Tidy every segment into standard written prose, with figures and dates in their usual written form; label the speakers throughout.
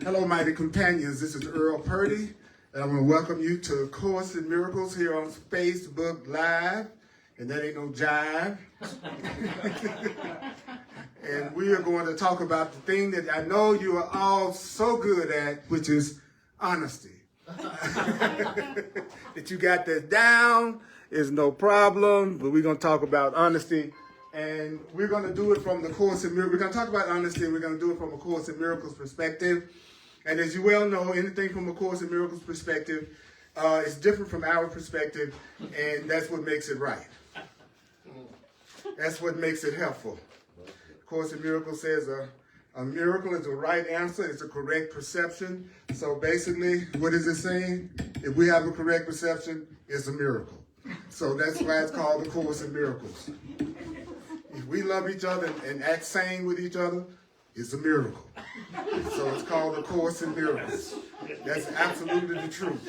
Speaker 1: Hello, mighty companions. This is Earl Purdy, and I want to welcome you to Course in Miracles here on Facebook Live. And that ain't no jive. And we are going to talk about the thing that I know you are all so good at, which is honesty. That you got this down is no problem, but we're going to talk about honesty. And we're going to do it from the Course in Miracles. We're going to talk about honesty, and we're going to do it from a Course in Miracles perspective. And as you well know, anything from a Course in Miracles perspective is different from our perspective, and that's what makes it right. That's what makes it helpful. Course in Miracles says a miracle is a right answer. It's a correct perception. So basically, what is it saying? If we have a correct perception, it's a miracle. So that's why it's called the Course in Miracles. If we love each other and act sane with each other, it's a miracle. So it's called the Course in Miracles. That's absolutely the truth.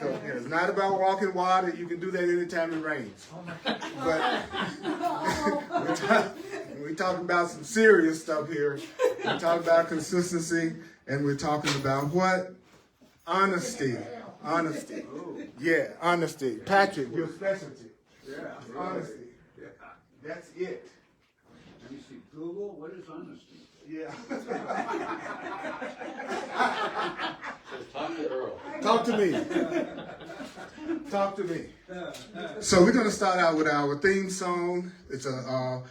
Speaker 1: So it's not about walking water. You can do that anytime it rains. But we're talking about some serious stuff here. We're talking about consistency, and we're talking about what? Honesty. Honesty. Yeah, honesty. Patrick, your specialty.
Speaker 2: Yeah.
Speaker 1: Honesty. That's it.
Speaker 2: Let me see. Google, what is honesty?
Speaker 1: Yeah.
Speaker 3: Talk to Earl.
Speaker 1: Talk to me. Talk to me. So we're going to start out with our theme song. It's a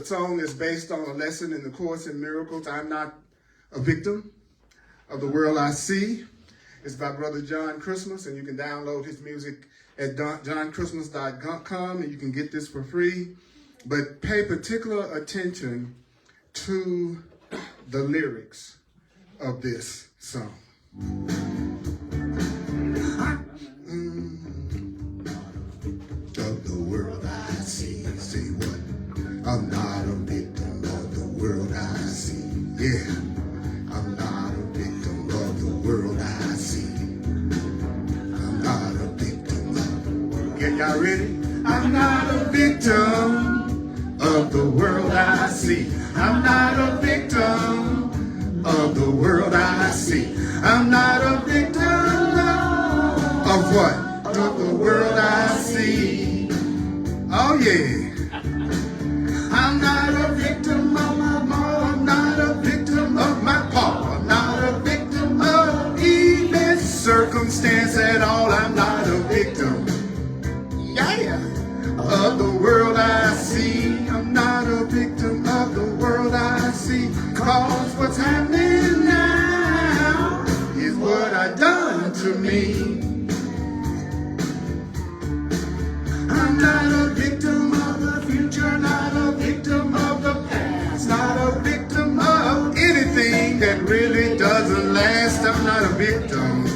Speaker 1: song that's based on a lesson in the Course in Miracles. I'm not a victim of the world I see. It's by Brother John Christmas, and you can download his music at johnchristmas.com, and you can get this for free. But pay particular attention to the lyrics of this song. Of the world I see, say what? I'm not a victim of the world I see. Yeah, I'm not a victim of the world I see. I'm not a victim of the world. Get y'all ready? I'm not a victim of the world I see. I'm not a victim of the world I see. I'm not a victim of what? Of the world I see. Oh yeah. I'm not a victim of my mom. I'm not a victim of my pa. I'm not a victim of even circumstance at all. I'm not a victim. Yeah. Of the world I see. I'm not a victim of the world I see. Cause what's happening now is what I done to me. I'm not a victim of the future, not a victim of the past, not a victim of anything that really doesn't last. I'm not a victim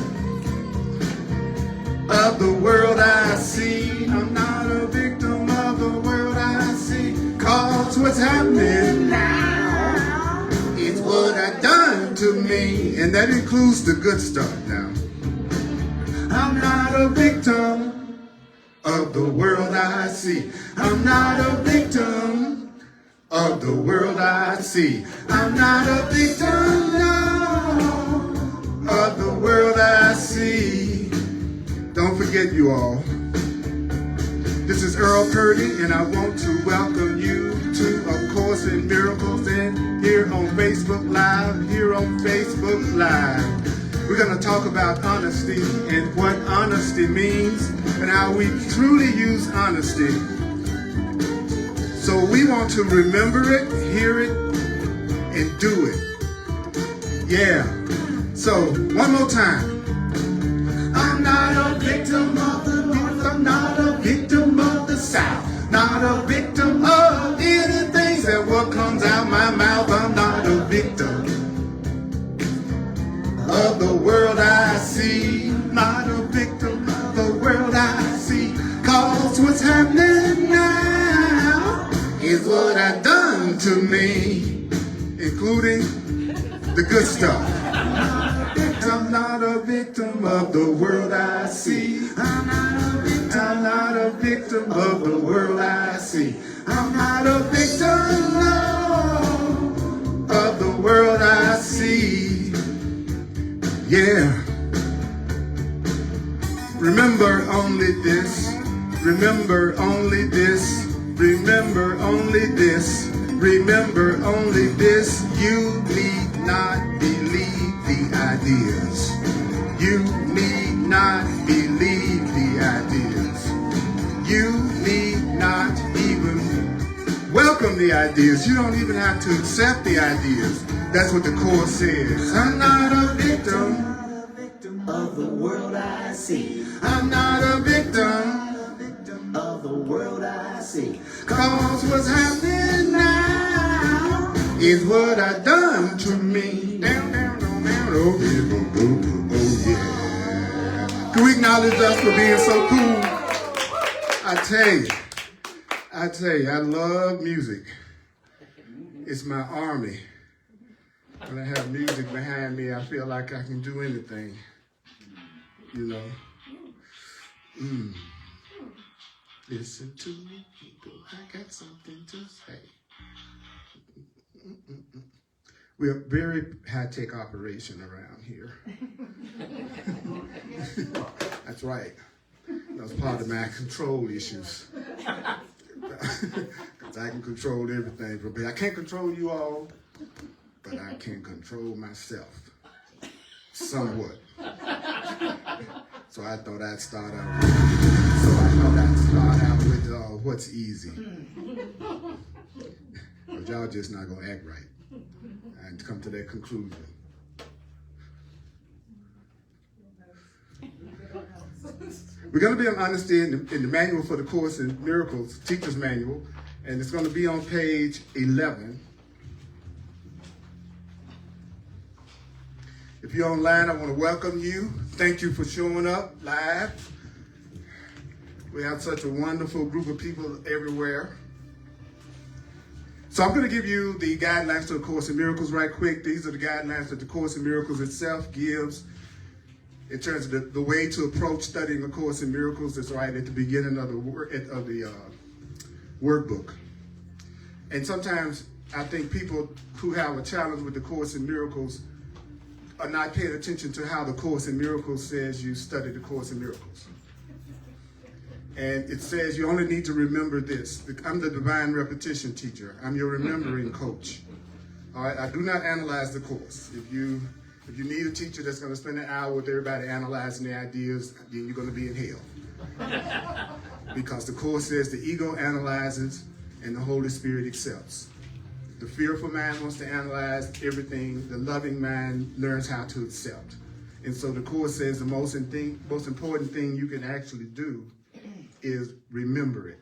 Speaker 1: of the world I see. I'm not a victim of the world I see. Cause what's happening now is what I done to me. And that includes the good stuff now. I'm not a victim of the world I see. I'm not a victim of the world I see. I'm not a victim, no, of the world I see. Don't forget, you all, this is Earl Purdy, and I want to welcome you to A Course in Miracles, and here on Facebook Live, We're going to talk about honesty and what honesty means and how we truly use honesty. So we want to remember it, hear it, and do it. Yeah. So one more time. I'm not a victim of the North. I'm not a victim of the South. Not a victim of anything that what comes out my mouth. I'm not a victim of the world I see. Not a victim of the world I see. Cause what's happening now is what I done to me, including the good stuff. I'm not a victim of the world I see. I'm not a victim of the world I see. I'm not a victim, no, of the world I see. Yeah. Remember only this. Remember only this. Remember only this. Remember only this. You need not believe the ideas. You need not believe the ideas. You need not even welcome the ideas. You don't even have to accept the ideas. That's what the Course says. I'm not a victim
Speaker 4: of the world I see.
Speaker 1: I'm not a victim
Speaker 4: Of the world I see.
Speaker 1: cause what's happening now is what I done to me. Down, down, down, down, oh yeah, oh yeah. Can we acknowledge us for being so cool? I tell you, I love music. It's my army. When I have music behind me, I feel like I can do anything. You know. Listen to me, people. I got something to say. We're a very high-tech operation around here. That's right. That's part of my control issues. Because I can control everything. But I can't control you all, but I can control myself. Somewhat. So I thought I'd start out with what's easy. But y'all just not gonna act right and come to that conclusion. We're gonna be on honesty in the manual for the Course in Miracles, Teacher's Manual, and it's gonna be on page 11. If you're online, I want to welcome you. Thank you for showing up live. We have such a wonderful group of people everywhere. So I'm going to give you the guidelines to the Course in Miracles right quick. These are the guidelines that the Course in Miracles itself gives in terms of the way to approach studying the Course in Miracles. It's right at the beginning of the workbook. And sometimes I think people who have a challenge with the Course in Miracles are not paying attention to how the Course in Miracles says you study the Course in Miracles. And it says you only need to remember this. I'm the divine repetition teacher. I'm your remembering coach. All right, I do not analyze the Course. If you need a teacher that's going to spend an hour with everybody analyzing the ideas, then you're going to be in hell. Because the Course says the ego analyzes and the Holy Spirit accepts. The fearful mind wants to analyze everything. The loving mind learns how to accept. And so the Course says the most important thing you can actually do is remember it.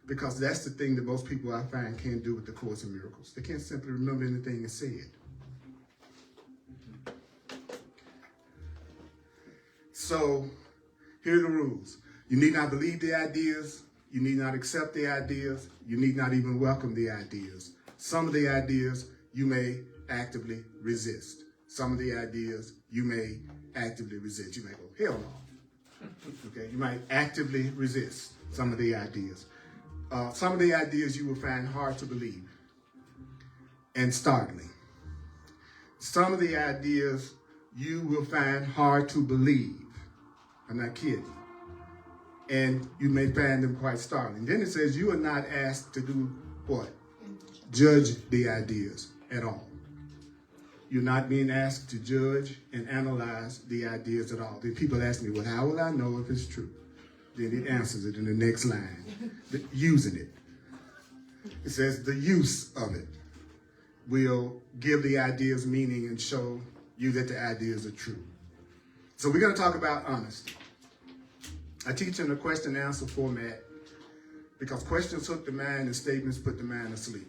Speaker 1: Because that's the thing that most people I find can't do with the Course in Miracles. They can't simply remember anything and say it. So here are the rules. You need not believe the ideas. You need not accept the ideas. You need not even welcome the ideas. Some of the ideas you may actively resist. Some of the ideas you may actively resist. You may go, hell no. Okay, you might actively resist some of the ideas. Some of the ideas you will find hard to believe and startling. Some of the ideas you will find hard to believe. I'm not kidding. And you may find them quite startling. Then it says you are not asked to do what? Judge the ideas at all. You're not being asked to judge and analyze the ideas at all. Then people ask me, well, how will I know if it's true? Then it answers it in the next line, using it. It says the use of it will give the ideas meaning and show you that the ideas are true. So we're going to talk about honesty. I teach in a question and answer format because questions hook the mind and statements put the mind asleep.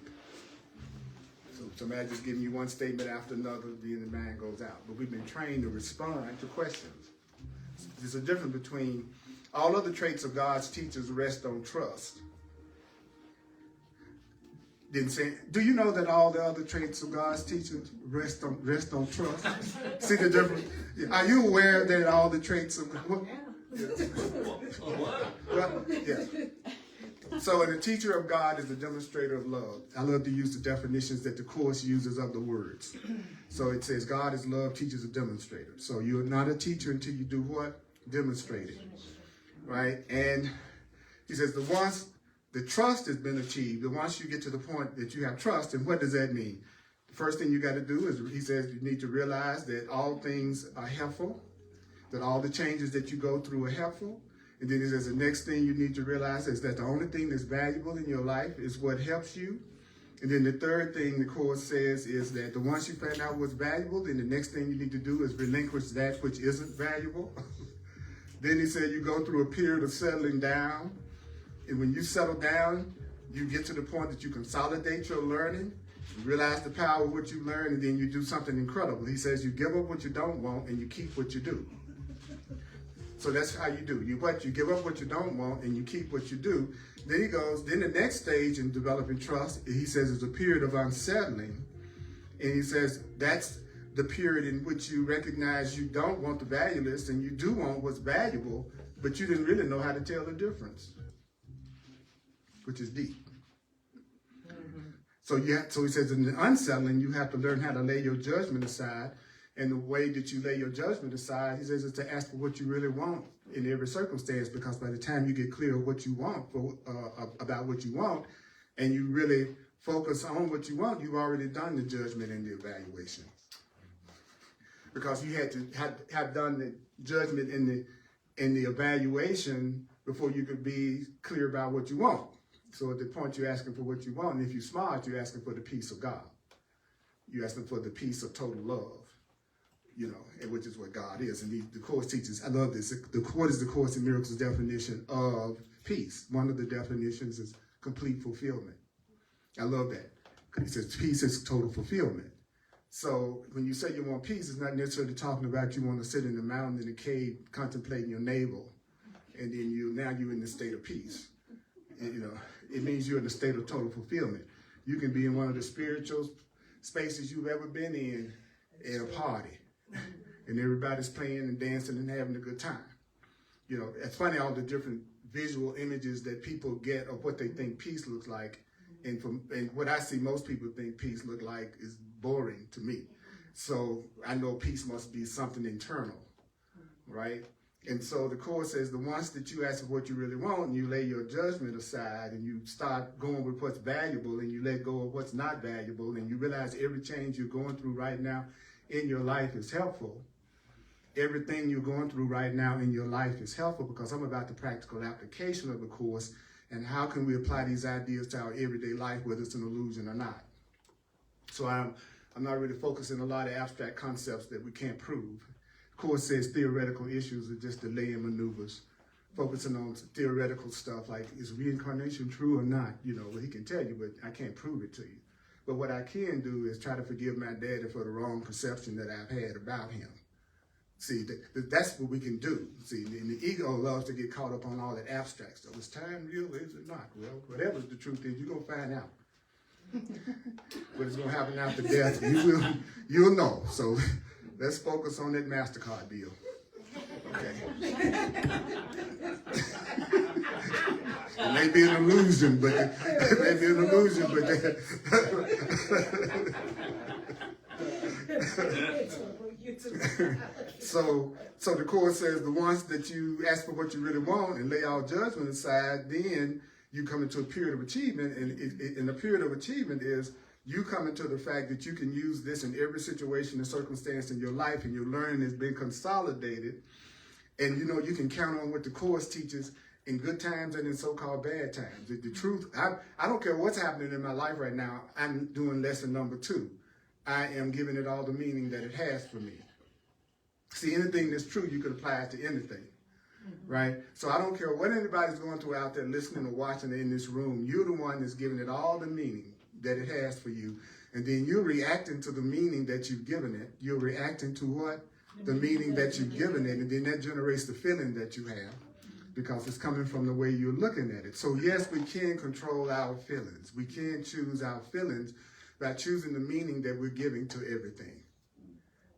Speaker 1: So somebody just giving you one statement after another, then the mind goes out. But we've been trained to respond to questions. There's a difference between all other traits of God's teachers rest on trust. Didn't say, do you know that all the other traits of God's teachers rest on trust? See the difference? Are you aware that all the traits of God? Yeah. Well, yeah. So, and the teacher of God is a demonstrator of love. I love to use the definitions that the Course uses of the words. So it says, God is love, teaches a demonstrator. So you're not a teacher until you do what? Demonstrate it. Right? And he says, the trust has been achieved, and once you get to the point that you have trust, and what does that mean? The first thing you got to do is, he says, you need to realize that all things are helpful, that all the changes that you go through are helpful. And then he says the next thing you need to realize is that the only thing that's valuable in your life is what helps you. And then the third thing the Course says is that once you find out what's valuable, then the next thing you need to do is relinquish that which isn't valuable. Then he said you go through a period of settling down. And when you settle down, you get to the point that you consolidate your learning, you realize the power of what you learn, and then you do something incredible. He says you give up what you don't want and you keep what you do. So that's how you do. You give up what you don't want and you keep what you do. Then he goes, then the next stage in developing trust, he says, is a period of unsettling. And he says that's the period in which you recognize you don't want the valueless and you do want what's valuable, but you didn't really know how to tell the difference, which is deep. So he says in the unsettling, you have to learn how to lay your judgment aside. And the way that you lay your judgment aside, he says, is to ask for what you really want in every circumstance, because by the time you get clear of what you want, about what you want, and you really focus on what you want, you've already done the judgment and the evaluation. Because you had to have done the judgment and the evaluation before you could be clear about what you want. So at the point you're asking for what you want, and if you're smart, you're asking for the peace of God. You're asking for the peace of total love. And which is what God is. And the Course teaches, I love this, what is the Course in Miracles definition of peace? One of the definitions is complete fulfillment. I love that. He says peace is total fulfillment. So when you say you want peace, it's not necessarily talking about you want to sit in the mountain in a cave contemplating your navel, and then now you're in the state of peace. And, it means you're in the state of total fulfillment. You can be in one of the spiritual spaces you've ever been in at a party. And everybody's playing and dancing and having a good time. It's funny all the different visual images that people get of what they think peace looks like. And what I see most people think peace look like is boring to me. So I know peace must be something internal, right? And so the Course says the ones that you ask for what you really want and you lay your judgment aside and you start going with what's valuable and you let go of what's not valuable and you realize every change you're going through right now in your life is helpful. Everything you're going through right now in your life is helpful, because I'm about the practical application of the Course and how can we apply these ideas to our everyday life, whether it's an illusion or not. So I'm not really focusing on a lot of abstract concepts that we can't prove. The Course says theoretical issues are just delaying maneuvers, focusing on theoretical stuff like, is reincarnation true or not? Well, he can tell you, but I can't prove it to you. But what I can do is try to forgive my daddy for the wrong perception that I've had about him. See, that's what we can do. See, and the ego loves to get caught up on all that abstract stuff. Is time real? Is it not? Well, whatever the truth is, you're going to find out. What is going to happen after death, you'll know. So let's focus on that MasterCard deal. Okay. It may be an illusion, but So the Course says the ones that you ask for what you really want and lay all judgment aside, then you come into a period of achievement, and the period of achievement is you come into the fact that you can use this in every situation and circumstance in your life, and your learning has been consolidated, and you can count on what the Course teaches in good times and in so-called bad times. The truth, I don't care what's happening in my life right now, I'm doing lesson number 2. I am giving it all the meaning that it has for me. See, anything that's true, you can apply it to anything, right? So I don't care what anybody's going through out there listening or watching in this room. You're the one that's giving it all the meaning that it has for you. And then you're reacting to the meaning that you've given it. You're reacting to what? The meaning that you've given it. And then that generates the feeling that you have, because it's coming from the way you're looking at it. So yes, we can control our feelings. We can choose our feelings by choosing the meaning that we're giving to everything.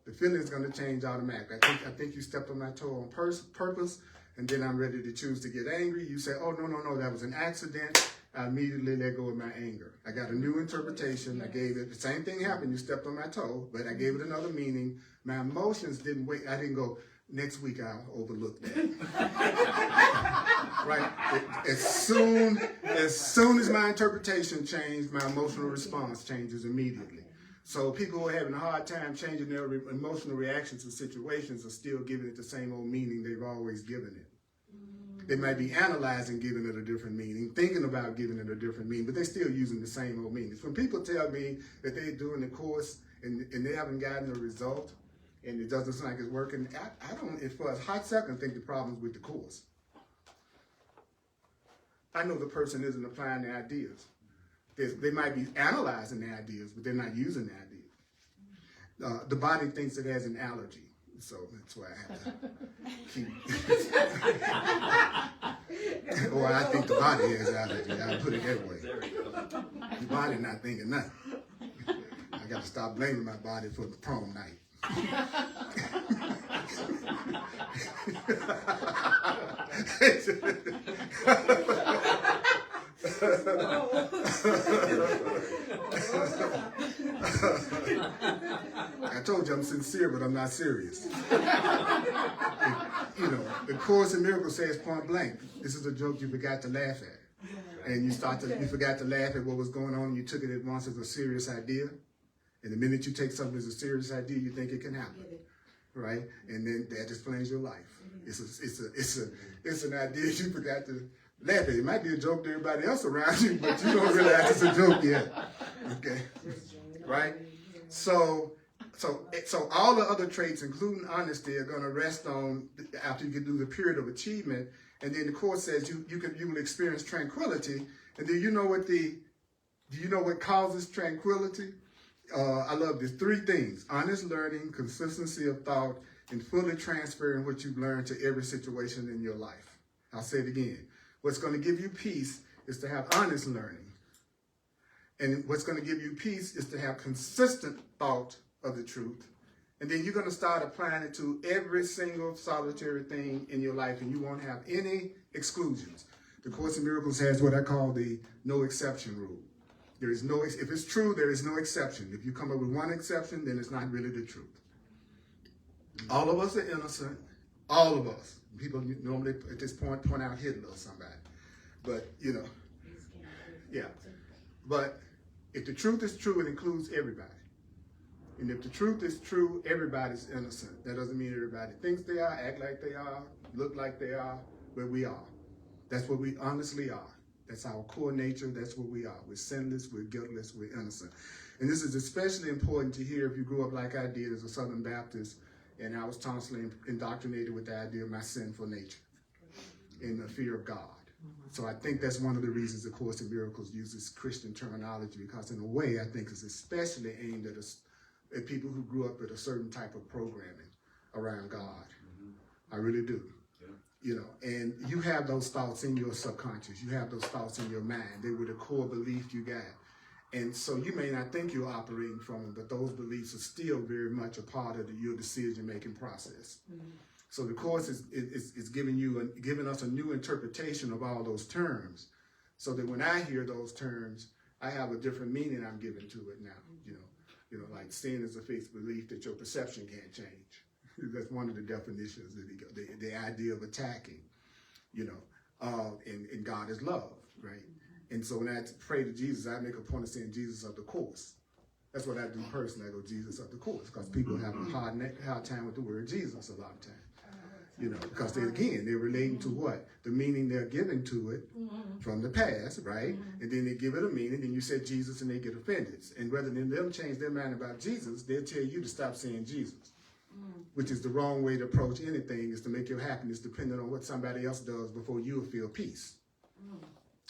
Speaker 1: The feeling is going to change automatically. I think you stepped on my toe on purpose, and then I'm ready to choose to get angry, you say, oh, no, that was an accident. I immediately let go of my anger. I got a new interpretation. I gave it, the same thing happened. You stepped on my toe, but I gave it another meaning. My emotions didn't wait. I didn't go, next week I'll overlook that. Right? As soon as my interpretation changed, my emotional response changes immediately. So people who are having a hard time changing their emotional reactions to situations are still giving it the same old meaning they've always given it. They might be analyzing giving it a different meaning, thinking about giving it a different meaning, but they're still using the same old meanings. When people tell me that they're doing the course and they haven't gotten a result and it doesn't sound like it's working, I don't, for a hot second, think the problem's with the course. I know the person isn't applying the ideas. They might be analyzing the ideas, but they're not using the ideas. The body thinks it has an allergy, so that's why I have to keep. Or I think the body has allergy. I'll put it that way. The body not thinking nothing. I got to stop blaming my body for the prom night. I told you I'm sincere, but I'm not serious. The Course in Miracles says point blank, this is a joke you forgot to laugh at. And you forgot to laugh at what was going on, you took it at once as a serious idea. And the minute you take something as a serious idea, you think it can happen. Right? And then that explains your life. It's an idea you forgot to laugh at. It might be a joke to everybody else around you, but you don't realize it's a joke yet. Okay? Right? So all the other traits, including honesty, are going to rest on after you get through the period of achievement. And then the Course says you will experience tranquility. And then do you know what causes tranquility? I love this. 3 things: honest learning, consistency of thought, and fully transferring what you've learned to every situation in your life. I'll say it again. What's going to give you peace is to have honest learning. And what's going to give you peace is to have consistent thought of the truth. And then you're going to start applying it to every single solitary thing in your life, and you won't have any exclusions. The Course in Miracles has what I call the no exception rule. There is no, if it's true, there is no exception. If you come up with one exception, then it's not really the truth. All of us are innocent. All of us. People normally at this point out Hitler or somebody. But, yeah. But if the truth is true, it includes everybody. And if the truth is true, everybody's innocent. That doesn't mean everybody thinks they are, act like they are, look like they are, but we are. That's what we honestly are. That's our core nature. That's what we are. We're sinless, we're guiltless, we're innocent. And this is especially important to hear if you grew up like I did as a Southern Baptist, and I was constantly indoctrinated with the idea of my sinful nature and the fear of God. So I think that's one of the reasons the Course in Miracles uses Christian terminology, because in a way I think it's especially aimed at people who grew up with a certain type of programming around God. I really do. And you have those thoughts in your subconscious. You have those thoughts in your mind. They were the core belief you got. And so you may not think you're operating from them, but those beliefs are still very much a part of your decision-making process. So the Course is giving us a new interpretation of all those terms, so that when I hear those terms, I have a different meaning I'm giving to it now. Like sin is a fixed belief that your perception can't change. That's one of the definitions of the idea of attacking, and God is love, right? And so when I pray to Jesus, I make a point of saying Jesus of the Course. That's what I do personally. I go Jesus of the Course, because people have a hard time with the word Jesus a lot of times. Because they're relating to what? The meaning they're giving to it from the past, right? And then they give it a meaning, and you say Jesus, and they get offended. And rather than them change their mind about Jesus, they'll tell you to stop saying Jesus, which is the wrong way to approach anything, is to make your happiness dependent on what somebody else does before you'll feel peace.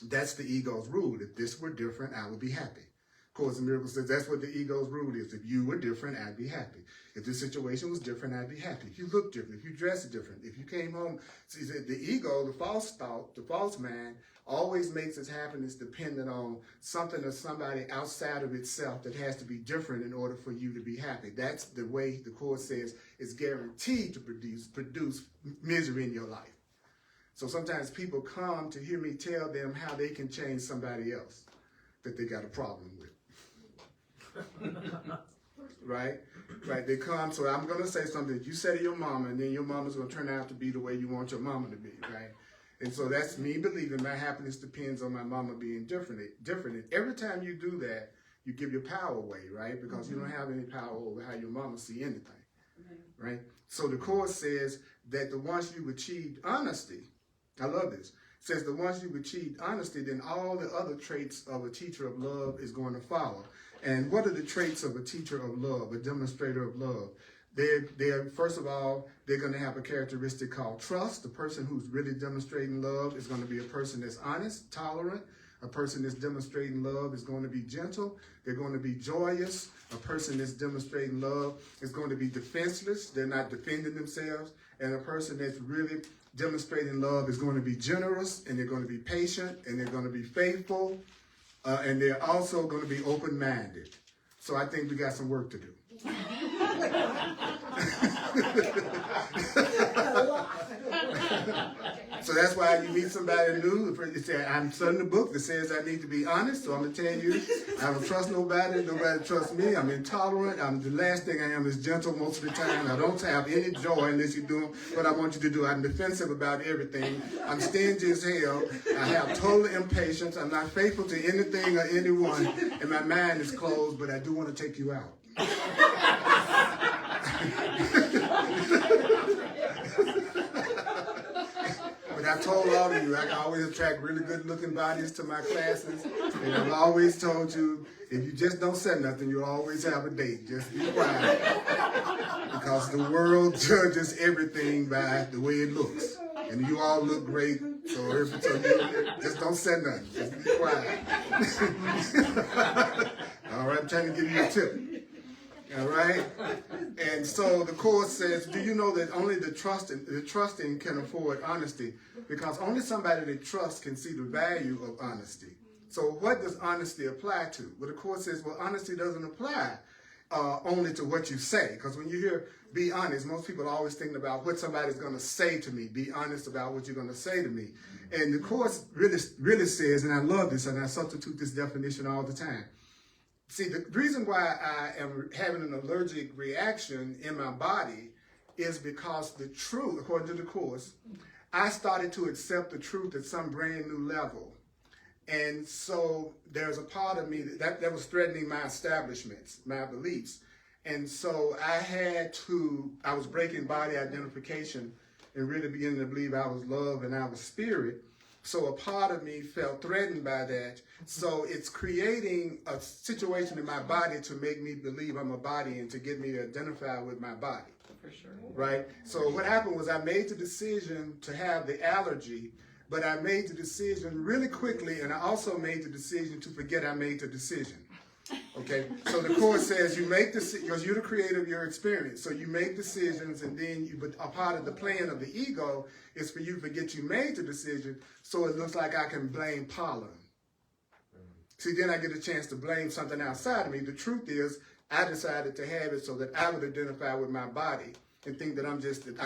Speaker 1: That's the ego's rule. If this were different, I would be happy. Course in Miracles says that's what the ego's rule is. If you were different, I'd be happy. If the situation was different, I'd be happy. If you looked different, if you dressed different, if you came home. See, the ego, the false thought, the false mind, always makes its happiness dependent on something or somebody outside of itself that has to be different in order for you to be happy. That's the way the Course says it's guaranteed to produce misery in your life. So sometimes people come to hear me tell them how they can change somebody else that they got a problem with. Right? Right, they come, so I'm going to say something that you say to your mama, and then your mama's going to turn out to be the way you want your mama to be, right? And so that's me believing my happiness depends on my mama being different. And every time you do that, you give your power away, right? Because you don't have any power over how your mama see anything, right? So the Course says that the once you've achieved honesty, I love this, says the once you've achieved honesty, then all the other traits of a teacher of love is going to follow. And what are the traits of a teacher of love, a demonstrator of love? They're first of all, they're going to have a characteristic called trust. The person who's really demonstrating love is going to be a person that's honest, tolerant. A person that's demonstrating love is going to be gentle. They're going to be joyous. A person that's demonstrating love is going to be defenseless. They're not defending themselves. And a person that's really demonstrating love is going to be generous, and they're going to be patient, and they're going to be faithful, and they're also going to be open-minded. So I think we got some work to do. So that's why you meet somebody new. You say, I'm studying a book that says I need to be honest, so I'm going to tell you, I don't trust nobody trusts me, I'm intolerant, the last thing I am is gentle most of the time, I don't have any joy unless you're doing what I want you to do, I'm defensive about everything, I'm stingy as hell, I have total impatience, I'm not faithful to anything or anyone, and my mind is closed, but I do want to take you out. But I've told all of you, I can always attract really good-looking bodies to my classes, and I've always told you, if you just don't say nothing, you'll always have a date. Just be quiet, because the world judges everything by the way it looks, and you all look great. So you just don't say nothing. Just be quiet. All right, I'm trying to give you a tip. All right? And so the Course says, do you know that only the trusting can afford honesty? Because only somebody that trusts can see the value of honesty. So what does honesty apply to? Well, the Course says, well, honesty doesn't apply only to what you say. Because when you hear be honest, most people are always thinking about what somebody's going to say to me. Be honest about what you're going to say to me. And the Course really says, and I love this, and I substitute this definition all the time. See, the reason why I am having an allergic reaction in my body is because the truth, according to the Course, I started to accept the truth at some brand new level. And so there's a part of me that was threatening my establishments, my beliefs. And so I was breaking body identification and really beginning to believe I was love and I was spirit. So a part of me felt threatened by that. So it's creating a situation in my body to make me believe I'm a body and to get me to identify with my body. For sure. Right? So what happened was I made the decision to have the allergy, but I made the decision really quickly, and I also made the decision to forget I made the decision. Okay? So the Course says you make decisions, because you're the creator of your experience. So you make decisions, and then but a part of the plan of the ego is for you to forget you made the decision, so it looks like I can blame pollen. See, then I get a chance to blame something outside of me. The truth is, I decided to have it so that I would identify with my body and think that I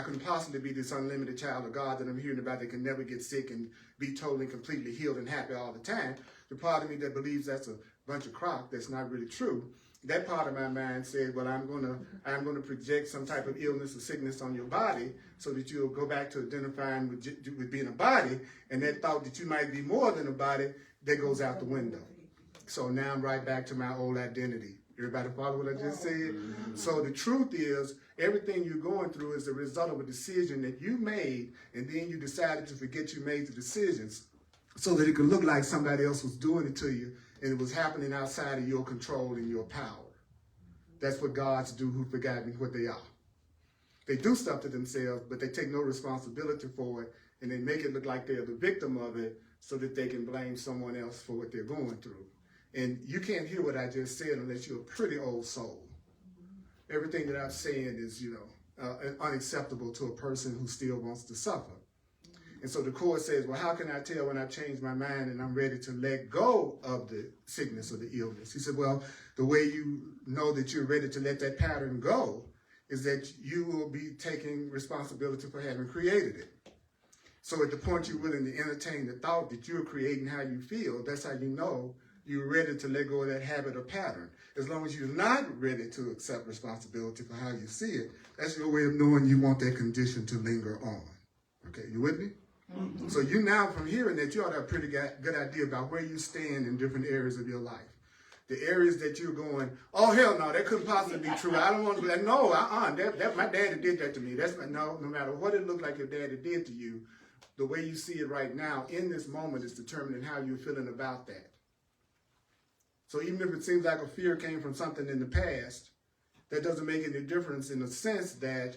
Speaker 1: couldn't possibly be this unlimited child of God that I'm hearing about that can never get sick and be totally, completely healed and happy all the time. The part of me that believes that's a bunch of crap that's not really true, that part of my mind said, well, I'm gonna project some type of illness or sickness on your body so that you'll go back to identifying with being a body, and that thought that you might be more than a body, that goes out the window. So now I'm right back to my old identity. Everybody follow what I just said? Mm-hmm. So the truth is, everything you're going through is the result of a decision that you made, and then you decided to forget you made the decisions so that it could look like somebody else was doing it to you, and it was happening outside of your control and your power. That's what gods do who forgot me what they are. They do stuff to themselves, but they take no responsibility for it, and they make it look like they're the victim of it so that they can blame someone else for what they're going through. And you can't hear what I just said unless you're a pretty old soul. Everything that I'm saying is, unacceptable to a person who still wants to suffer. And so the Course says, well, how can I tell when I've changed my mind and I'm ready to let go of the sickness or the illness? He said, well, the way you know that you're ready to let that pattern go is that you will be taking responsibility for having created it. So at the point you're willing to entertain the thought that you're creating how you feel, that's how you know you're ready to let go of that habit or pattern. As long as you're not ready to accept responsibility for how you see it, that's your way of knowing you want that condition to linger on. Okay, you with me? Mm-hmm. So you now, from hearing that, you ought to have a pretty good idea about where you stand in different areas of your life. The areas that you're going, oh, hell no, that couldn't possibly be true. I don't want to be like, no, that my daddy did that to me. No matter what it looked like your daddy did to you, the way you see it right now in this moment is determining how you're feeling about that. So even if it seems like a fear came from something in the past, that doesn't make any difference in the sense that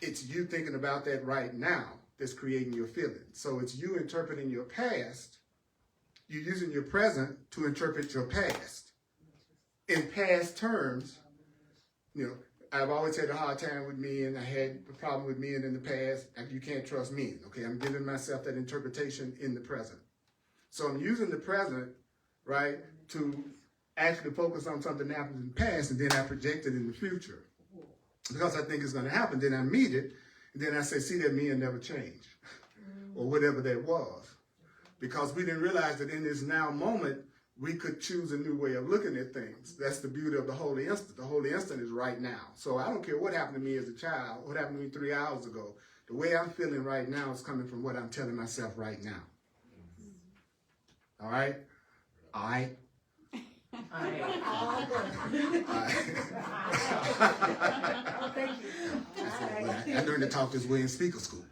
Speaker 1: it's you thinking about that right now that's creating your feelings. So it's you interpreting your past, you're using your present to interpret your past. In past terms, you know, I've always had a hard time with men. I had a problem with men in the past. You can't trust men. Okay, I'm giving myself that interpretation in the present. So I'm using the present, right, to actually focus on something that happened in the past, and then I project it in the future. Because I think it's going to happen, then I meet it, and then I say, see, that men never changed, or whatever that was. Because we didn't realize that in this now moment, we could choose a new way of looking at things. That's the beauty of the holy instant. The holy instant is right now. So I don't care what happened to me as a child, what happened to me 3 hours ago. The way I'm feeling right now is coming from what I'm telling myself right now. All right? All right? All right. I learned to talk this way in speaker school.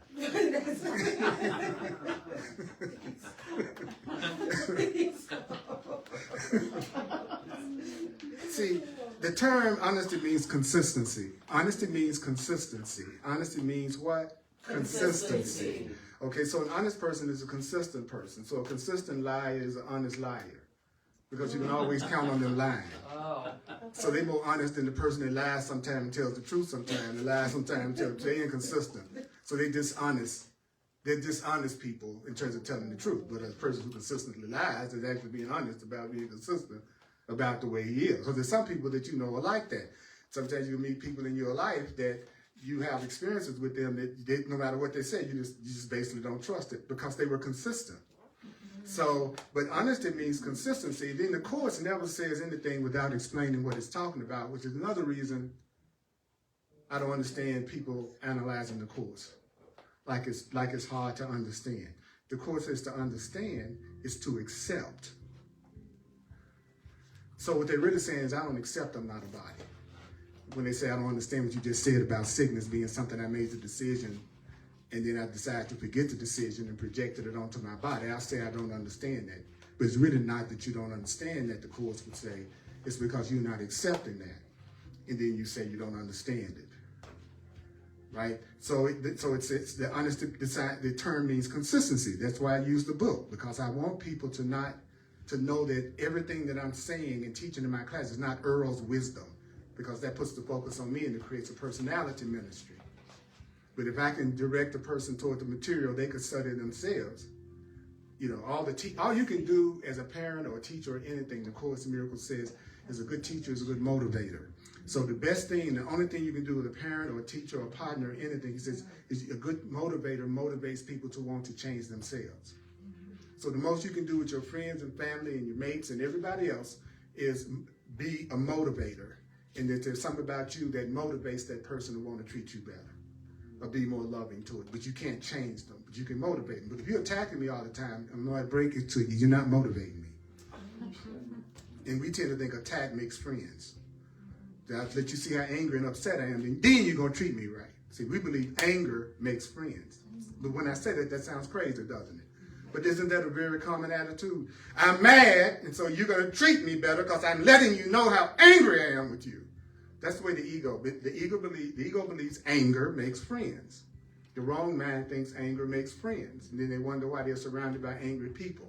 Speaker 1: See, the term honesty means consistency. Honesty means consistency. Honesty means what? Consistency. Okay, so an honest person is a consistent person. So a consistent liar is an honest liar. Because you can always count on them lying. Oh. So they're more honest than the person that lies sometimes and tells the truth sometimes. They lie sometimes and tell the truth. They're inconsistent. So they're dishonest. They're dishonest people in terms of telling the truth. But a person who consistently lies is actually being honest about being consistent about the way he is. Because there's some people that you know are like that. Sometimes you meet people in your life that you have experiences with them that no matter what they say, you just basically don't trust it because they were consistent. So, but honesty means consistency. Then the Course never says anything without explaining what it's talking about, which is another reason I don't understand people analyzing the Course. Like it's hard to understand. The Course is to understand is to accept. So what they're really saying is I don't accept I'm not a body. When they say I don't understand what you just said about sickness being something I made the decision and then I decided to forget the decision and projected it onto my body, I'll say I don't understand that. But it's really not that you don't understand that, the Course would say. It's because you're not accepting that. And then you say you don't understand it. Right? So it's the honesty, the term means consistency. That's why I use the book, because I want people to know that everything that I'm saying and teaching in my class is not Earl's wisdom, because that puts the focus on me and it creates a personality ministry. But if I can direct a person toward the material, they could study themselves. You know, all you can do as a parent or a teacher or anything, the Course in Miracles says, is a good teacher is a good motivator. So the best thing, the only thing you can do with a parent or a teacher or a partner or anything, he says, is a good motivator motivates people to want to change themselves. So the most you can do with your friends and family and your mates and everybody else is be a motivator. And that there's something about you that motivates that person to want to treat you better or be more loving to it. But you can't change them, but you can motivate them. But if you're attacking me all the time, I'm going to break it to you. You're not motivating me. And we tend to think attack makes friends. I'll let you see how angry and upset I am, and then you're going to treat me right. See, we believe anger makes friends. But when I say that, that sounds crazy, doesn't it? But isn't that a very common attitude? I'm mad, and so you're going to treat me better because I'm letting you know how angry I am with you. That's the way the ego believes anger makes friends. The wrong mind thinks anger makes friends. And then they wonder why they're surrounded by angry people.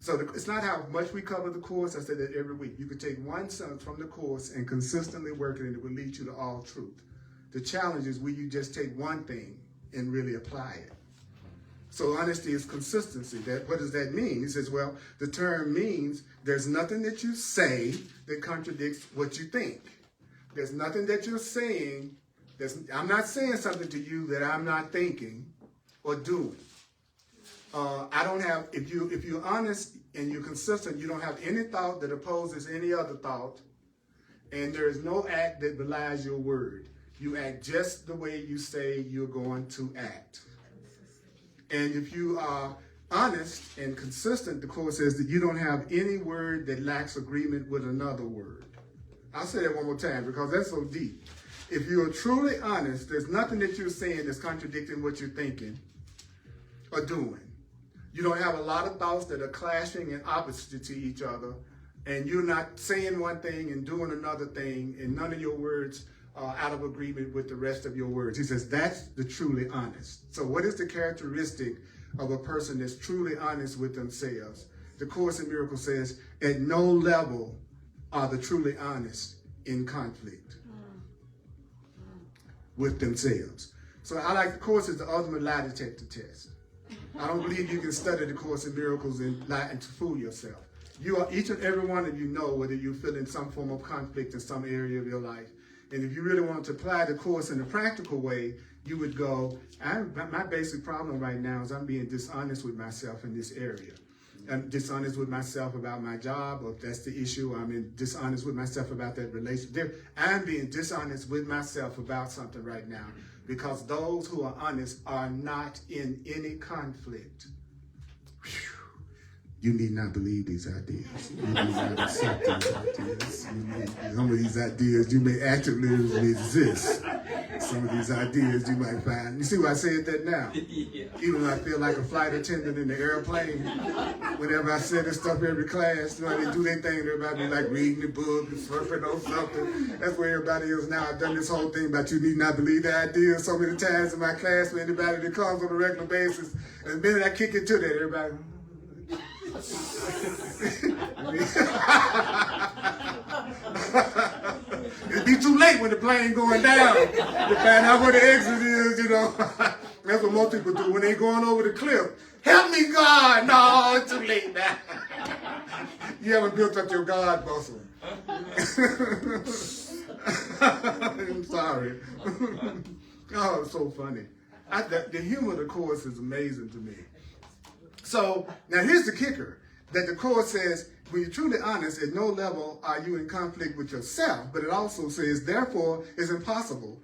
Speaker 1: So it's not how much we cover the Course. I say that every week. You could take one sentence from the Course and consistently work it, and it will lead you to all truth. The challenge is will you just take one thing and really apply it. So honesty is consistency. What does that mean? He says, well, the term means there's nothing that you say that contradicts what you think. There's nothing that you're saying I'm not saying something to you that I'm not thinking or doing. I don't have, if you're honest and you're consistent, you don't have any thought that opposes any other thought, and there is no act that belies your word. You act just the way you say you're going to act. And if you are honest and consistent, the Course says that you don't have any word that lacks agreement with another word. I'll say that one more time because that's so deep. If you're truly honest, there's nothing that you're saying that's contradicting what you're thinking or doing. You don't have a lot of thoughts that are clashing and opposite to each other, and you're not saying one thing and doing another thing, and none of your words are out of agreement with the rest of your words. He says that's the truly honest. So what is the characteristic of a person that's truly honest with themselves? The Course in Miracles says, at no level are the truly honest in conflict with themselves. So I like the Course is the ultimate lie detector test. I don't believe you can study the Course in Miracles and lie and to fool yourself. You are, each and every one of you know whether you're feeling some form of conflict in some area of your life. And if you really want to apply the Course in a practical way, you would go, my basic problem right now is I'm being dishonest with myself in this area. I'm dishonest with myself about my job, or if that's the issue, I'm dishonest with myself about that relationship. I'm being dishonest with myself about something right now, because those who are honest are not in any conflict. Whew. You need not believe these ideas. You need not accept these ideas. Some of these ideas you may actively resist. Some of these ideas you might find. You see why I said that now? Yeah. Even when I feel like a flight attendant in the airplane, whenever I say this stuff every class, you know, they do their thing, everybody be like reading the book and surfing on something. That's where everybody is now. I've done this whole thing about you need not believe the idea so many times in my class with anybody that comes on a regular basis. And the minute I kick into that, everybody... It'd be too late when the plane going down to find out where the exit is, you know. That's what most people do when they going over the cliff. Help me, God! No, it's too late now. You haven't built up your God muscle. I'm sorry. Oh, it's so funny. The humor of the Course is amazing to me. So, now here's the kicker, that the Course says, when you're truly honest, at no level are you in conflict with yourself, but it also says, therefore, it's impossible,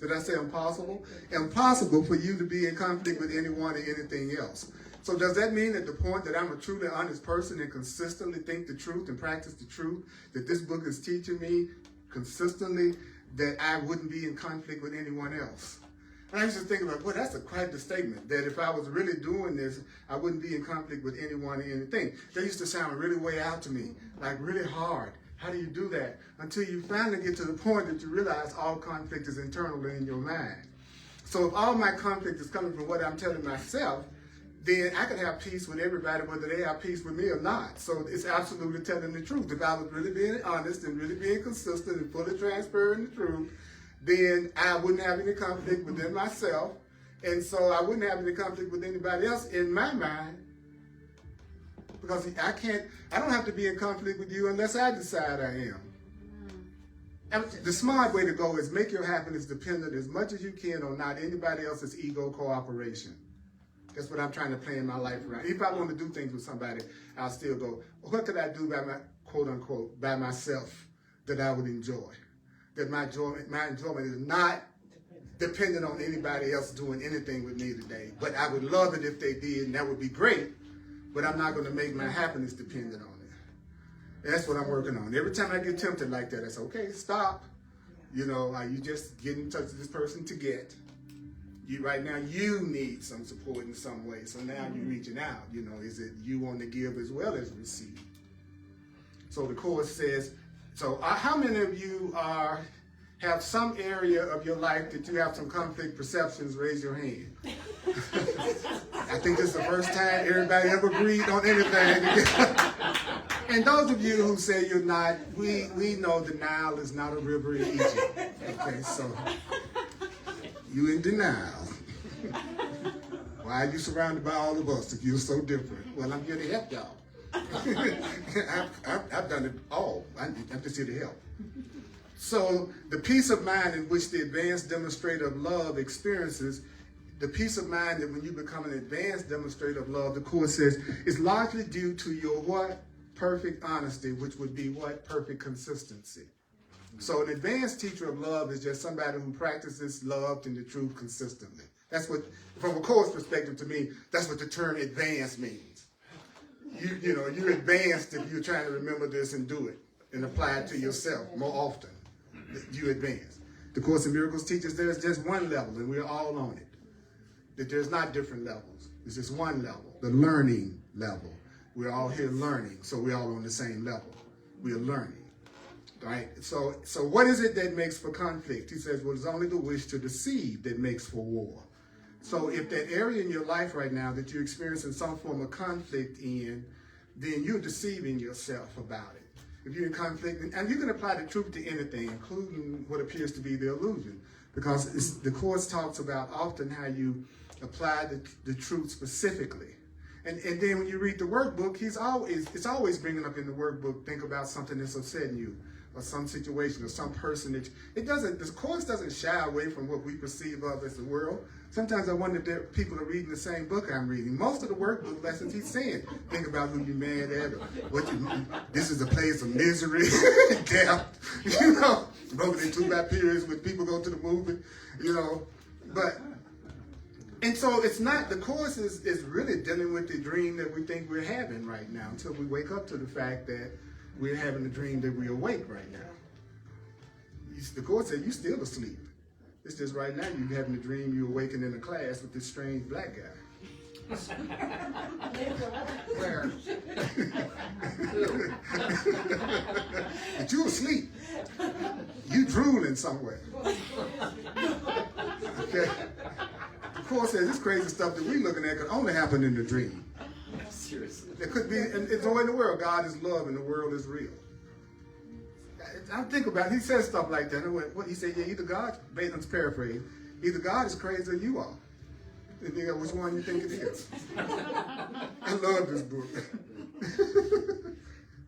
Speaker 1: did I say impossible? Impossible for you to be in conflict with anyone or anything else. So does that mean at the point that I'm a truly honest person and consistently think the truth and practice the truth, that this book is teaching me consistently, that I wouldn't be in conflict with anyone else? And I used to think about, well, that's quite the statement, that if I was really doing this, I wouldn't be in conflict with anyone or anything. That used to sound really way out to me, like really hard. How do you do that? Until you finally get to the point that you realize all conflict is internally in your mind. So if all my conflict is coming from what I'm telling myself, then I could have peace with everybody, whether they have peace with me or not. So it's absolutely telling the truth. If I was really being honest and really being consistent and fully transparent in the truth, then I wouldn't have any conflict within myself, and so I wouldn't have any conflict with anybody else in my mind, because I don't have to be in conflict with you unless I decide I am. The smart way to go is make your happiness dependent as much as you can on not anybody else's ego cooperation. That's what I'm trying to plan my life around. If I want to do things with somebody, I'll still go, well, what could I do by my, quote unquote, by myself that I would enjoy? That my enjoyment is not dependent on anybody else doing anything with me today. But I would love it if they did, and that would be great, but I'm not going to make my happiness dependent on it. And that's what I'm working on. Every time I get tempted like that, I say, okay, stop. You know, you just get in touch with this person to get. Right now, you need some support in some way. So now you're reaching out. You know, is it you want to give as well as receive? So the Course says, so how many of you have some area of your life that you have some conflict perceptions? Raise your hand. I think this is the first time everybody ever agreed on anything. And those of you who say you're not, we know the Nile is not a river in Egypt. Okay, so you in denial. Why are you surrounded by all of us if you're so different? Well, I'm here to help y'all. I've done it all. I'm just here to help. So the peace of mind in which the advanced demonstrator of love experiences, the peace of mind that when you become an advanced demonstrator of love, the Course says, is largely due to your what? Perfect honesty, which would be what? Perfect consistency. So an advanced teacher of love is just somebody who practices love and the truth consistently. That's what, from a Course perspective to me, that's what the term advanced means. You're advanced if you're trying to remember this and do it and apply it to yourself more often. You advance. The Course in Miracles teaches there's just one level and we're all on it. That there's not different levels. It's just one level, the learning level. We're all here learning, so we're all on the same level. We're learning, right? So what is it that makes for conflict? He says, well, it's only the wish to deceive that makes for war. So if that area in your life right now that you're experiencing some form of conflict in, then you're deceiving yourself about it. If you're in conflict, and you can apply the truth to anything, including what appears to be the illusion, because the Course talks about often how you apply the truth specifically. And then when you read the workbook, it's always bringing up in the workbook, think about something that's upsetting you, or some situation, or some person that the Course doesn't shy away from what we perceive of as the world. Sometimes I wonder if people are reading the same book I'm reading. Most of the workbook lessons he's saying, think about who you're mad at, or this is a place of misery, death, broken into by periods when people go to the movie, and so it's not, the Course is really dealing with the dream that we think we're having right now until we wake up to the fact that we're having a dream that we're awake right now. The Course said, you're still asleep. It's just right now you're having a dream you're awakened in a class with this strange black guy.
Speaker 2: Where?
Speaker 1: But you're asleep. You drooling somewhere. Okay? The Course says this crazy stuff that we're looking at could only happen in the dream.
Speaker 3: Seriously.
Speaker 1: It could be, and it's all in the world. God is love and the world is real. I think about it. He says stuff like that. He said, yeah, either God, Bateman's paraphrase, either God is crazy or you are. And you know, which one you think it is? I love this book.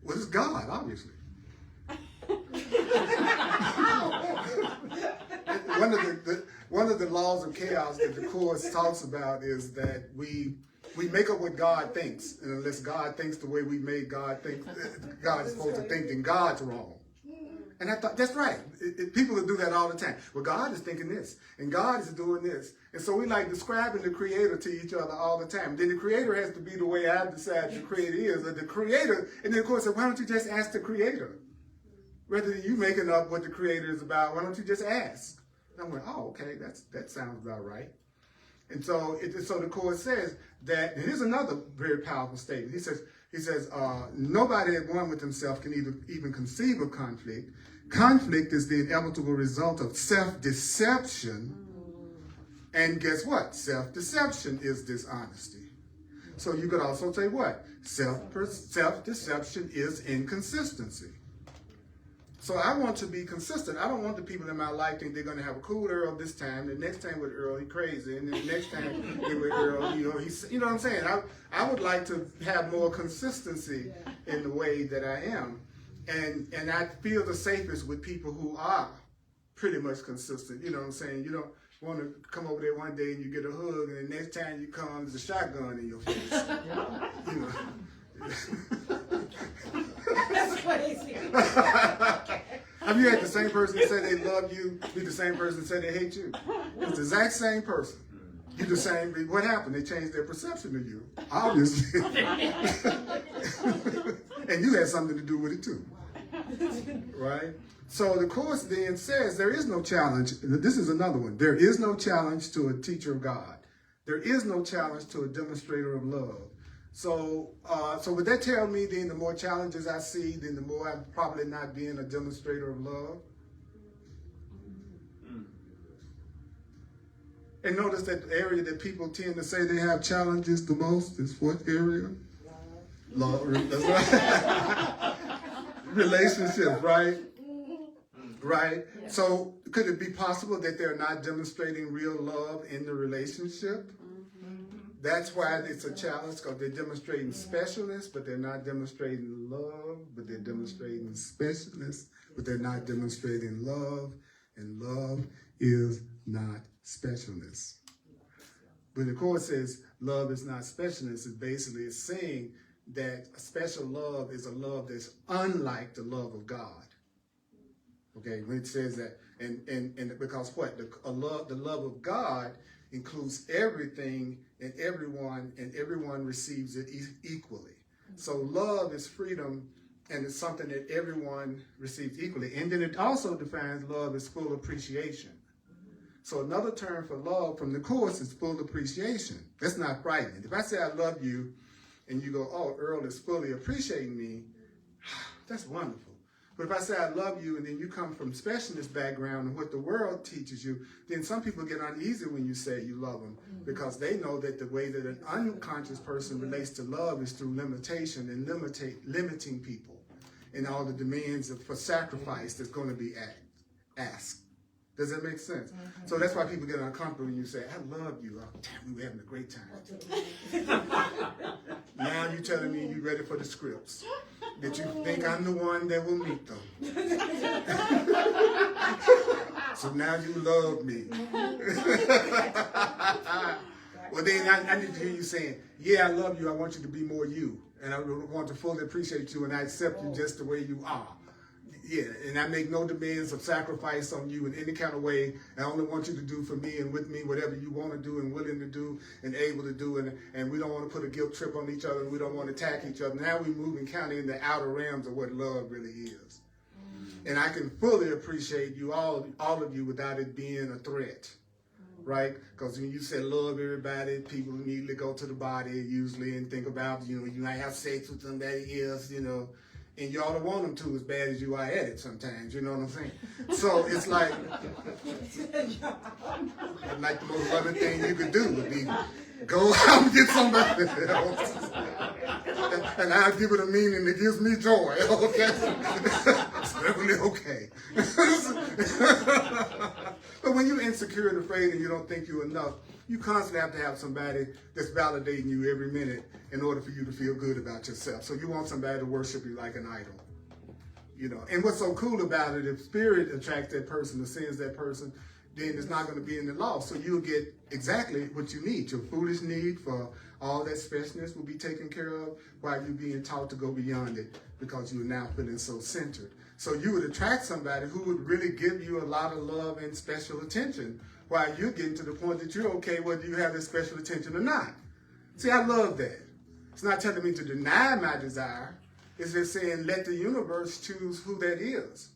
Speaker 1: Well, it's God, obviously. One of the laws of chaos that the Course talks about is that we make up what God thinks, and unless God thinks the way we made God think, God is supposed to think, then God's wrong. And I thought, that's right. People will do that all the time. Well, God is thinking this, and God is doing this. And so we like describing the Creator to each other all the time. Then the Creator has to be the way I decide the Creator is, or the Creator. And then, of course, why don't you just ask the Creator? Rather than you making up what the Creator is about, why don't you just ask? And I went, oh, okay, that sounds about right. And so the Course says that, and here's another very powerful statement. He says, nobody at one with himself can even conceive of conflict. Conflict is the inevitable result of self-deception. And guess what? Self-deception is dishonesty. So you could also say what? Self-deception is inconsistency. So I want to be consistent. I don't want the people in my life think they're going to have a cool Earl this time. The next time with Earl, he's crazy. And then the next time with Earl, you know what I'm saying? I would like to have more consistency in the way that I am. And I feel the safest with people who are pretty much consistent. You know what I'm saying? You don't want to come over there one day and you get a hug, and the next time you come, there's a shotgun in your face. You know.
Speaker 5: That's crazy.
Speaker 1: Have you had the same person say they love you be the same person say they hate you? It's the exact same person. You the same. What happened? They changed their perception of you, obviously. And you had something to do with it too. Right? So the Course then says there is no challenge. This is another one. There is no challenge to a teacher of God. There is no challenge to a demonstrator of love. So would that tell me then the more challenges I see, then the more I'm probably not being a demonstrator of love? And notice that the area that people tend to say they have challenges the most is what area? Love. That's right. Relationships, right? Right? Yeah. So could it be possible that they're not demonstrating real love in the relationship? That's why it's a challenge, because they're demonstrating specialness, but they're not demonstrating love, but they're demonstrating specialness, but they're not demonstrating love, and love is not specialness. When the Course says love is not specialness, it basically is saying that a special love is a love that's unlike the love of God. Okay, when it says that, and because what? The love of God includes everything and everyone receives it equally. So love is freedom, and it's something that everyone receives equally. And then it also defines love as full appreciation. So another term for love from the Course is full appreciation. That's not frightening. If I say I love you, and you go, oh, Earl is fully appreciating me, that's wonderful. But if I say I love you, and then you come from specialist background and what the world teaches you, then some people get uneasy when you say you love them, because they know that the way that an unconscious person relates to love is through limitation and limiting people and all the demands for sacrifice that's going to be asked. Does that make sense? So that's why people get uncomfortable when you say, I love you. Oh, damn, we were having a great time. Now you're telling me you're ready for the scripts. That you think I'm the one that will meet them. So now you love me. Well, then I need to hear you saying, yeah, I love you. I want you to be more you. And I want to fully appreciate you, and I accept you just the way you are. Yeah, and I make no demands of sacrifice on you in any kind of way. I only want you to do for me and with me whatever you want to do and willing to do and able to do. And we don't want to put a guilt trip on each other. And we don't want to attack each other. Now we move and kind of in the outer realms of what love really is. And I can fully appreciate you, all of you, without it being a threat. Right? Because when you say love everybody, people immediately go to the body usually and think about, you might have sex with somebody else, and you ought to want them to as bad as you are at it sometimes, you know what I'm saying? So it's like the most loving thing you could do would be go out and get somebody else. And I'll give it a meaning that gives me joy, okay? It's really okay. But when you're insecure and afraid and you don't think you're enough, you constantly have to have somebody that's validating you every minute in order for you to feel good about yourself. So you want somebody to worship you like an idol. And what's so cool about it, if spirit attracts that person or sends that person, then it's not going to be in the law. So you'll get exactly what you need. Your foolish need for all that specialness will be taken care of while you're being taught to go beyond it because you're now feeling so centered. So you would attract somebody who would really give you a lot of love and special attention while you're getting to the point that you're okay whether you have this special attention or not. See, I love that. It's not telling me to deny my desire. It's just saying let the universe choose who that is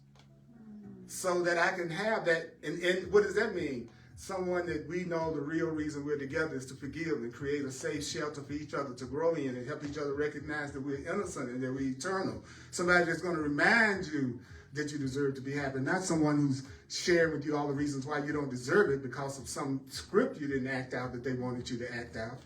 Speaker 1: so that I can have that. And what does that mean? Someone that we know the real reason we're together is to forgive and create a safe shelter for each other to grow in and help each other recognize that we're innocent and that we're eternal. Somebody that's going to remind you that you deserve to be happy, not someone who's sharing with you all the reasons why you don't deserve it because of some script you didn't act out that they wanted you to act out.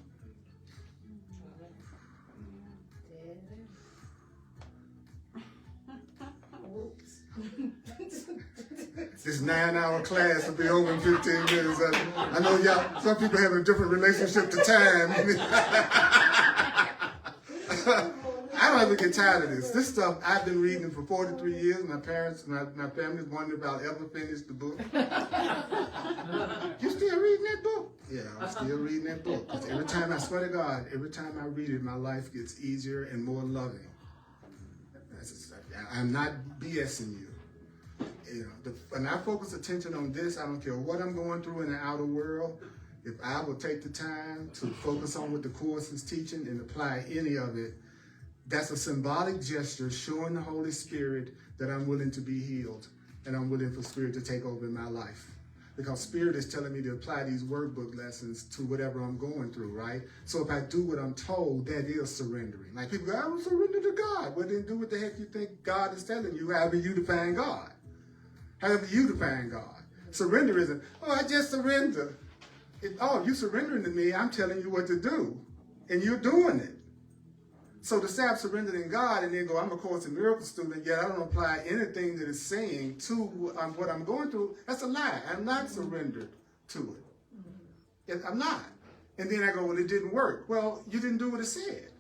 Speaker 1: This 9-hour class will be over in 15 minutes. I know y'all, some people have a different relationship to time. I don't ever get tired of this. This stuff I've been reading for 43 years. My parents, my family's wondering about ever finish the book. You still reading that book? Yeah, I'm still reading that book. 'Cause every time, I swear to God, every time I read it, my life gets easier and more loving. I'm not BSing you. When I focus attention on this, I don't care what I'm going through in the outer world. If I will take the time to focus on what the Course is teaching and apply any of it, that's a symbolic gesture showing the Holy Spirit that I'm willing to be healed and I'm willing for Spirit to take over in my life. Because Spirit is telling me to apply these workbook lessons to whatever I'm going through, right? So if I do what I'm told, that is surrendering. Like people go, I will surrender to God. Well, then do what the heck you think God is telling you, however you define God. However you define God. Surrender isn't, I just surrender. You surrendering to me, I'm telling you what to do. And you're doing it. So to say I'm surrendered in God and then go, I'm a Course in Miracles student, yet I don't apply anything that it's saying to what I'm going through, that's a lie. I'm not surrendered to it. I'm not. And then I go, well, it didn't work. Well, you didn't do what it said,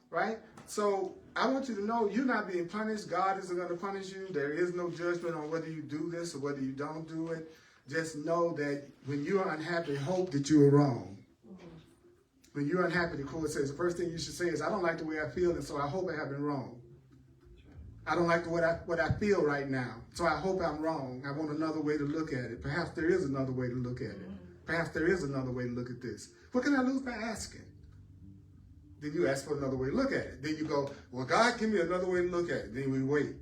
Speaker 1: right? So I want you to know you're not being punished. God isn't going to punish you. There is no judgment on whether you do this or whether you don't do it. Just know that when you are unhappy, hope that you are wrong. When you're unhappy, the Court says the first thing you should say is, I don't like the way I feel, and so I hope I have been wrong. I don't like what I feel right now, so I hope I'm wrong. I want another way to look at it. Perhaps there is another way to look at it. Perhaps there is another way to look at this. What can I lose by asking? Then you ask for another way to look at it. Then you go, well, God, give me another way to look at it. Then we wait.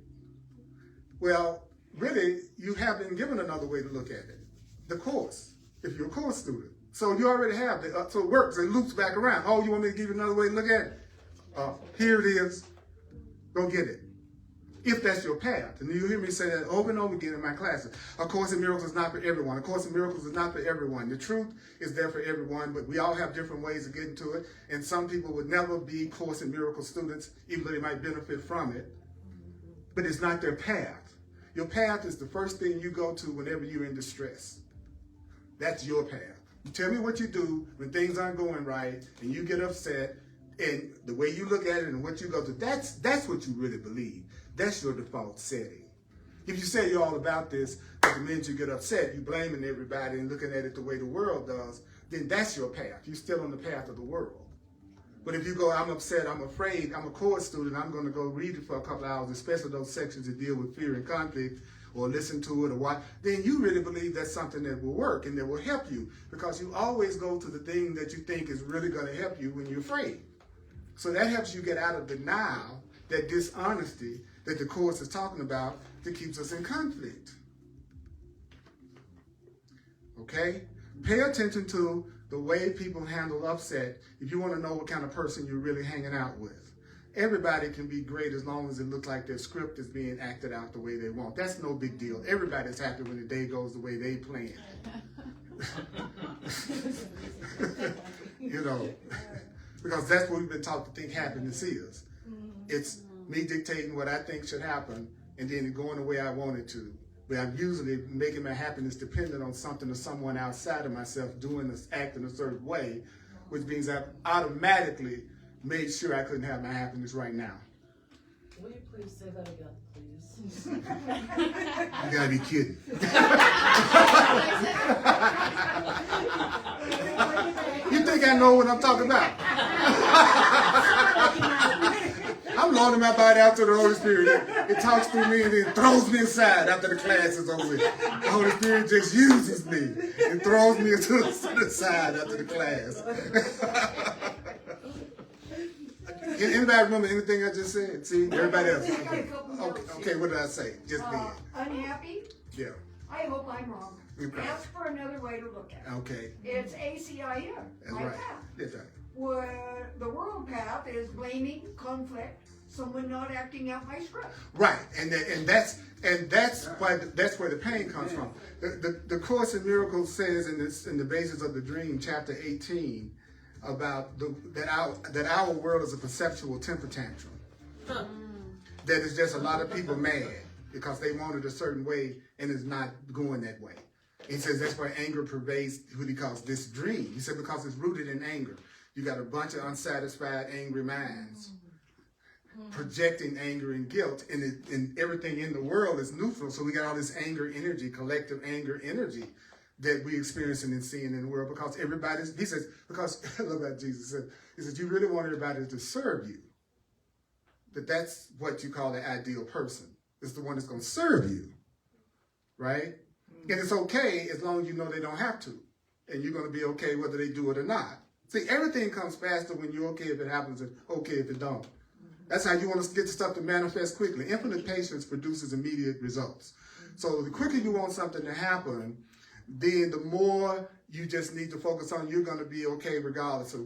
Speaker 1: Well, really, you have been given another way to look at it. The course, if you're a course student. So you already have it. So it works. It loops back around. Oh, you want me to give you another way to look at it? Here it is. Go get it. If that's your path. And you hear me say that over and over again in my classes. A Course in Miracles is not for everyone. A Course in Miracles is not for everyone. The truth is there for everyone, but we all have different ways of getting to it. And some people would never be Course in Miracles students, even though they might benefit from it. But it's not their path. Your path is the first thing you go to whenever you're in distress. That's your path. You tell me what you do when things aren't going right and you get upset, and the way you look at it and what you go to, that's what you really believe. That's your default setting. If you say you're all about this, but the minute you get upset, you're blaming everybody and looking at it the way the world does, then that's your path. You're still on the path of the world. But if you go, I'm upset, I'm afraid, I'm a course student, I'm going to go read it for a couple hours, especially those sections that deal with fear and conflict, or listen to it or watch, then you really believe that's something that will work and that will help you, because you always go to the thing that you think is really going to help you when you're afraid. So that helps you get out of denial, that dishonesty that the Course is talking about that keeps us in conflict. Okay? Pay attention to the way people handle upset if you want to know what kind of person you're really hanging out with. Everybody can be great as long as it looks like their script is being acted out the way they want. That's no big deal. Everybody's happy when the day goes the way they planned. You know, because that's what we've been taught to think happiness is. It's me dictating what I think should happen and then going the way I want it to. But I'm usually making my happiness dependent on something or someone outside of myself doing this, acting a certain way, which means I've automatically made sure I couldn't have my happiness right now.
Speaker 5: Will you please say that again, please?
Speaker 1: You gotta be kidding. You think I know what I'm talking about? I'm loaning my body out to the Holy Spirit. It talks through me and then throws me inside after the class is over. The Holy Spirit just uses me and throws me to the side after the class. Can anybody remember anything I just said? See, everybody else. Okay, what did I say? Just then.
Speaker 6: Unhappy?
Speaker 1: Yeah.
Speaker 6: I hope I'm wrong.
Speaker 1: Okay.
Speaker 6: Ask for another way to look at it.
Speaker 1: Okay.
Speaker 6: It's ACIM.
Speaker 1: That's
Speaker 6: my
Speaker 1: right.
Speaker 6: path.
Speaker 1: That's right.
Speaker 6: Where the world path is blaming, conflict, someone not acting out my script.
Speaker 1: Right, and that's why that's where the pain comes from. The Course in Miracles says in the basis of the dream, chapter 18, about that our world is a perceptual temper tantrum. That is just a lot of people mad because they want it a certain way and it's not going that way. He says that's why anger pervades what he calls this dream. He said because it's rooted in anger. You got a bunch of unsatisfied, angry minds projecting anger and guilt, and everything in the world is neutral. So we got all this anger energy, collective anger energy that we experiencing and seeing in the world because everybody's, he says, because I love that Jesus said, he says, you really want everybody to serve you. That's what you call the ideal person. It's the one that's going to serve you, right? And it's okay as long as you know they don't have to. And you're going to be okay whether they do it or not. See, everything comes faster when you're okay if it happens and okay if it don't. That's how you want to get the stuff to manifest quickly. Infinite patience produces immediate results. So the quicker you want something to happen, then the more you just need to focus on you're going to be okay regardless of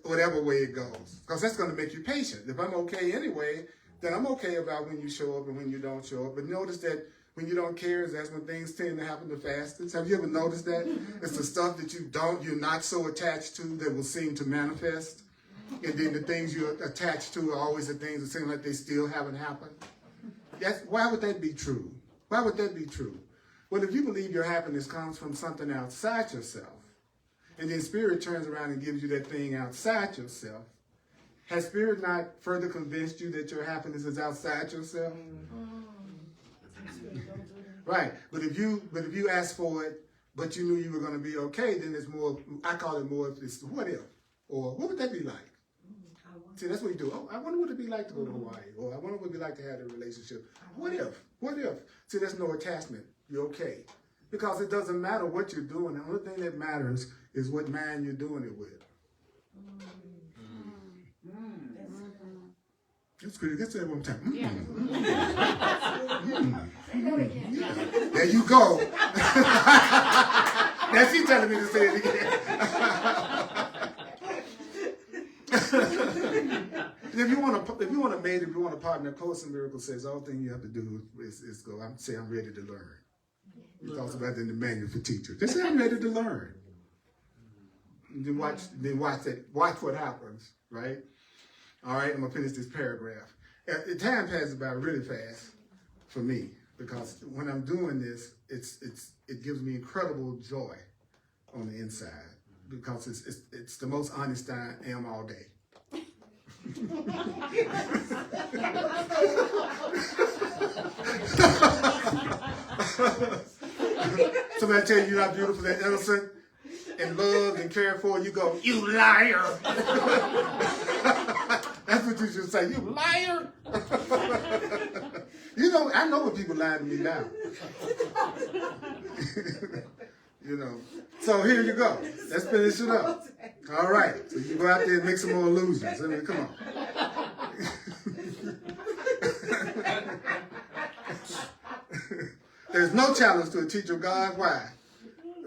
Speaker 1: whatever way it goes. Because that's going to make you patient. If I'm okay anyway, then I'm okay about when you show up and when you don't show up. But notice that when you don't care, that's when things tend to happen the fastest. Have you ever noticed that? It's the stuff that you're not so attached to that will seem to manifest. And then the things you're attached to are always the things that seem like they still haven't happened. Why would that be true? Why would that be true? Well, if you believe your happiness comes from something outside yourself, And then spirit turns around and gives you that thing outside yourself. Has spirit not further convinced you that your happiness is outside yourself? Right. But if you ask for it, but you knew you were going to be okay, then it's more, I call it more, it's what if? Or what would that be like? See, that's what you do. Oh, I wonder what it'd be like to go to Hawaii. Or I wonder what it'd be like to have a relationship. What if? What if? See, there's no attachment. You're okay. Because it doesn't matter what you're doing. The only thing that matters is what man you're doing it with. That's pretty. Let's say it one time. There you go. That's you telling me to say it again. If you want a mate, if you want a partner, Course in Miracles says all thing you have to do is go. I'm ready to learn. He talks about that in the manual for teachers. Just say I'm ready to learn. And then watch what happens, right? All right, I'm gonna finish this paragraph. The time passes by really fast for me because when I'm doing this, it gives me incredible joy on the inside because it's the most honest I am all day. Somebody tell you you're not beautiful and innocent and loved and cared for, you go, you liar. That's what you should say, you liar. You know, I know when people lie to me now. You know. So here you go. Let's finish it up. All right. So you go out there and make some more illusions. I mean, come on. There's no challenge to a teacher of God. Why?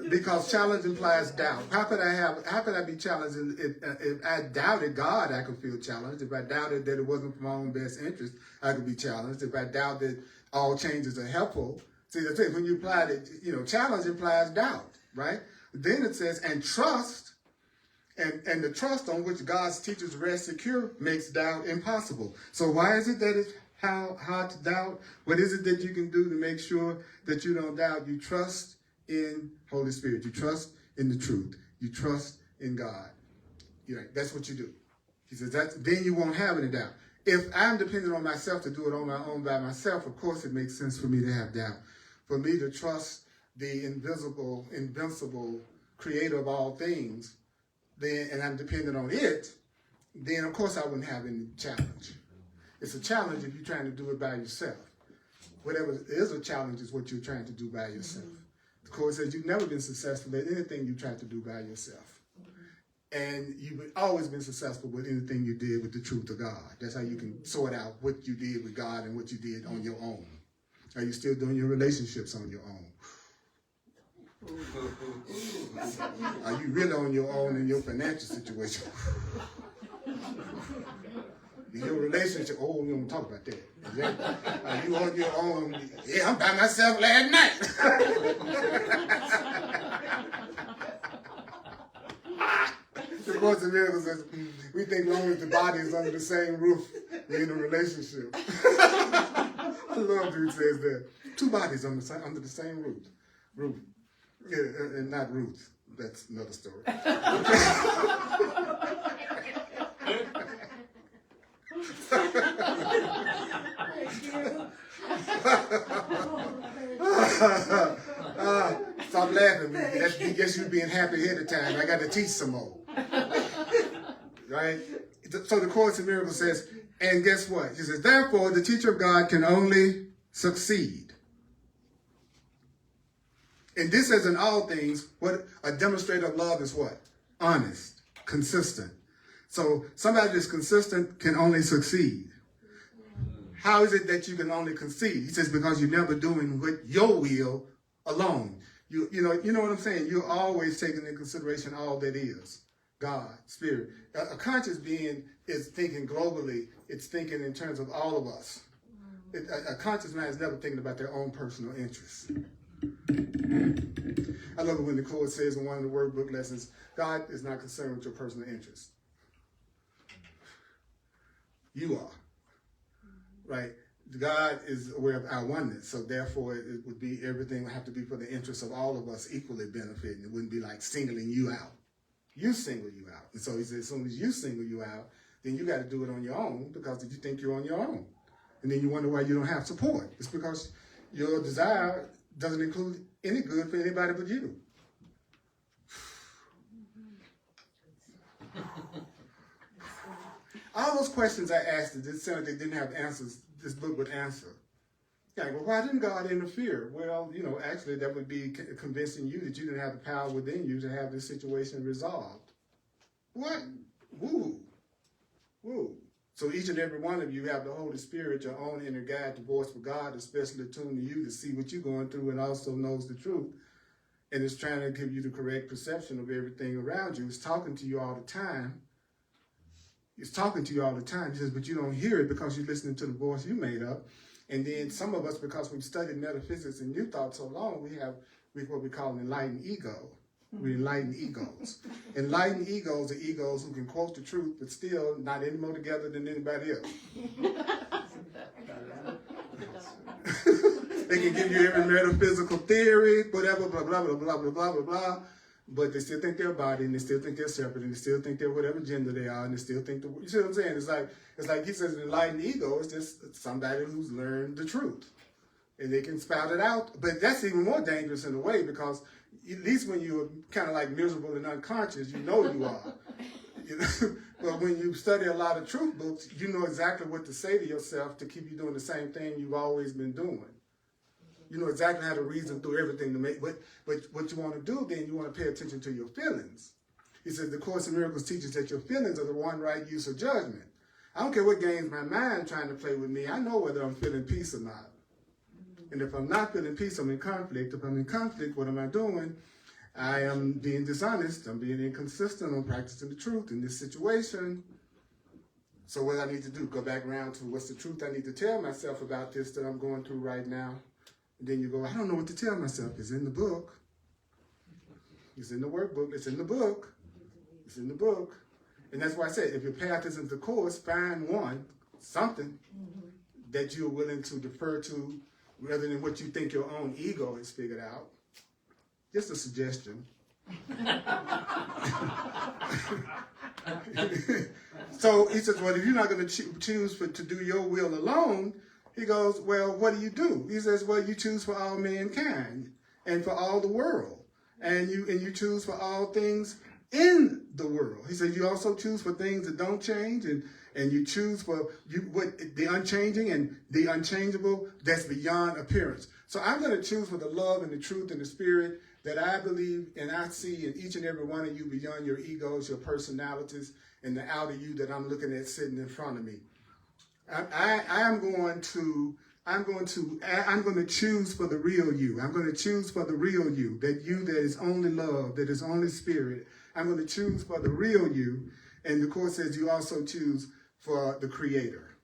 Speaker 1: Because challenge implies doubt. How could I be challenged if I doubted God, I could feel challenged. If I doubted that it wasn't for my own best interest, I could be challenged. If I doubt that all changes are helpful. See, the thing, when you apply it, challenge implies doubt, right? Then it says, and trust, and the trust on which God's teachers rest secure makes doubt impossible. So why is it that it's hard to doubt? What is it that you can do to make sure that you don't doubt? You trust in Holy Spirit. You trust in the truth. You trust in God. That's what you do. He says then you won't have any doubt. If I'm dependent on myself to do it on my own by myself, of course it makes sense for me to have doubt. For me to trust the invisible, invincible creator of all things, and I'm dependent on it, then of course I wouldn't have any challenge. It's a challenge if you're trying to do it by yourself. Whatever is a challenge is what you're trying to do by yourself. The Course says you've never been successful at anything you tried to do by yourself. And you've always been successful with anything you did with the truth of God. That's how you can sort out what you did with God and what you did on your own. Are you still doing your relationships on your own? Are you really on your own in your financial situation? Your relationship, we don't talk about that. Are you on your own? Yeah, I'm by myself last night. The Course in Miracles says, we think as long as the body is under the same roof, we're in a relationship. I love who says that. Two bodies under the same roof. Yeah, and not Ruth. That's another story. Stop laughing. I guess you're being happy ahead of time. I got to teach some more. Right? So the Course in Miracles says, and guess what? He says, therefore, the teacher of God can only succeed. And this, as in all things, what a demonstrator of love is what? Honest, consistent. So somebody that's consistent can only succeed. How is it that you can only concede? He says, because you're never doing with your will alone. You know what I'm saying? You're always taking into consideration all that is. God, Spirit. A conscious being is thinking globally. It's thinking in terms of all of us. A conscious mind is never thinking about their own personal interests. I love it when the Course says in one of the workbook lessons, God is not concerned with your personal interests. You are. Right? God is aware of our oneness, so therefore it would be, everything would have to be for the interests of all of us equally benefiting. It wouldn't be like singling you out. you single you out. And so he said, as soon as you single you out, then you got to do it on your own because you think you're on your own. And then you wonder why you don't have support. It's because your desire doesn't include any good for anybody but you. All those questions I asked, it sounded like they didn't have answers. This book would answer. Yeah, well, why didn't God interfere? Well, actually, that would be convincing you that you didn't have the power within you to have this situation resolved. What? Woo. Woo. So each and every one of you have the Holy Spirit, your own inner guide, the voice for God, especially attuned to you to see what you're going through and also knows the truth. And it's trying to give you the correct perception of everything around you. It's talking to you all the time. It's talking to you all the time. He says, but you don't hear it because you're listening to the voice you made up. And then some of us, because we've studied metaphysics and new thought so long, we have what we call an enlightened ego. We enlightened egos. Enlightened egos are egos who can quote the truth, but still not any more together than anybody else. They can give you every metaphysical theory, whatever, blah, blah, blah, blah, blah, blah, blah, blah. But they still think they're a body, and they still think they're separate, and they still think they're whatever gender they are, and they still think you see what I'm saying? It's like he says an enlightened ego is just somebody who's learned the truth. And they can spout it out. But that's even more dangerous in a way, because at least when you're kind of like miserable and unconscious, you know you are. But when you study a lot of truth books, you know exactly what to say to yourself to keep you doing the same thing you've always been doing. You know exactly how to reason through everything to make, but what you want to do then, you want to pay attention to your feelings. He says the Course in Miracles teaches that your feelings are the one right use of judgment. I don't care what games my mind trying to play with me, I know whether I'm feeling peace or not. And if I'm not feeling peace, I'm in conflict. If I'm in conflict, what am I doing? I am being dishonest, I'm being inconsistent, I'm practicing the truth in this situation. So what I need to do, go back around to what's the truth I need to tell myself about this that I'm going through right now. And then you go, I don't know what to tell myself. It's in the book. It's in the workbook. It's in the book. It's in the book. And that's why I said, if your path isn't the course, find something that you're willing to defer to rather than what you think your own ego has figured out. Just a suggestion. So he says, well, if you're not going to choose to do your will alone, he goes, well, what do? He says, well, you choose for all mankind and for all the world. And you choose for all things in the world. He says, you also choose for things that don't change, and you choose for the unchanging and the unchangeable that's beyond appearance. So I'm going to choose for the love and the truth and the spirit that I believe and I see in each and every one of you beyond your egos, your personalities, and the outer you that I'm looking at sitting in front of me. I'm going to choose for the real you. I'm going to choose for the real you that is only love, that is only spirit. I'm going to choose for the real you. And the Course says you also choose for the Creator.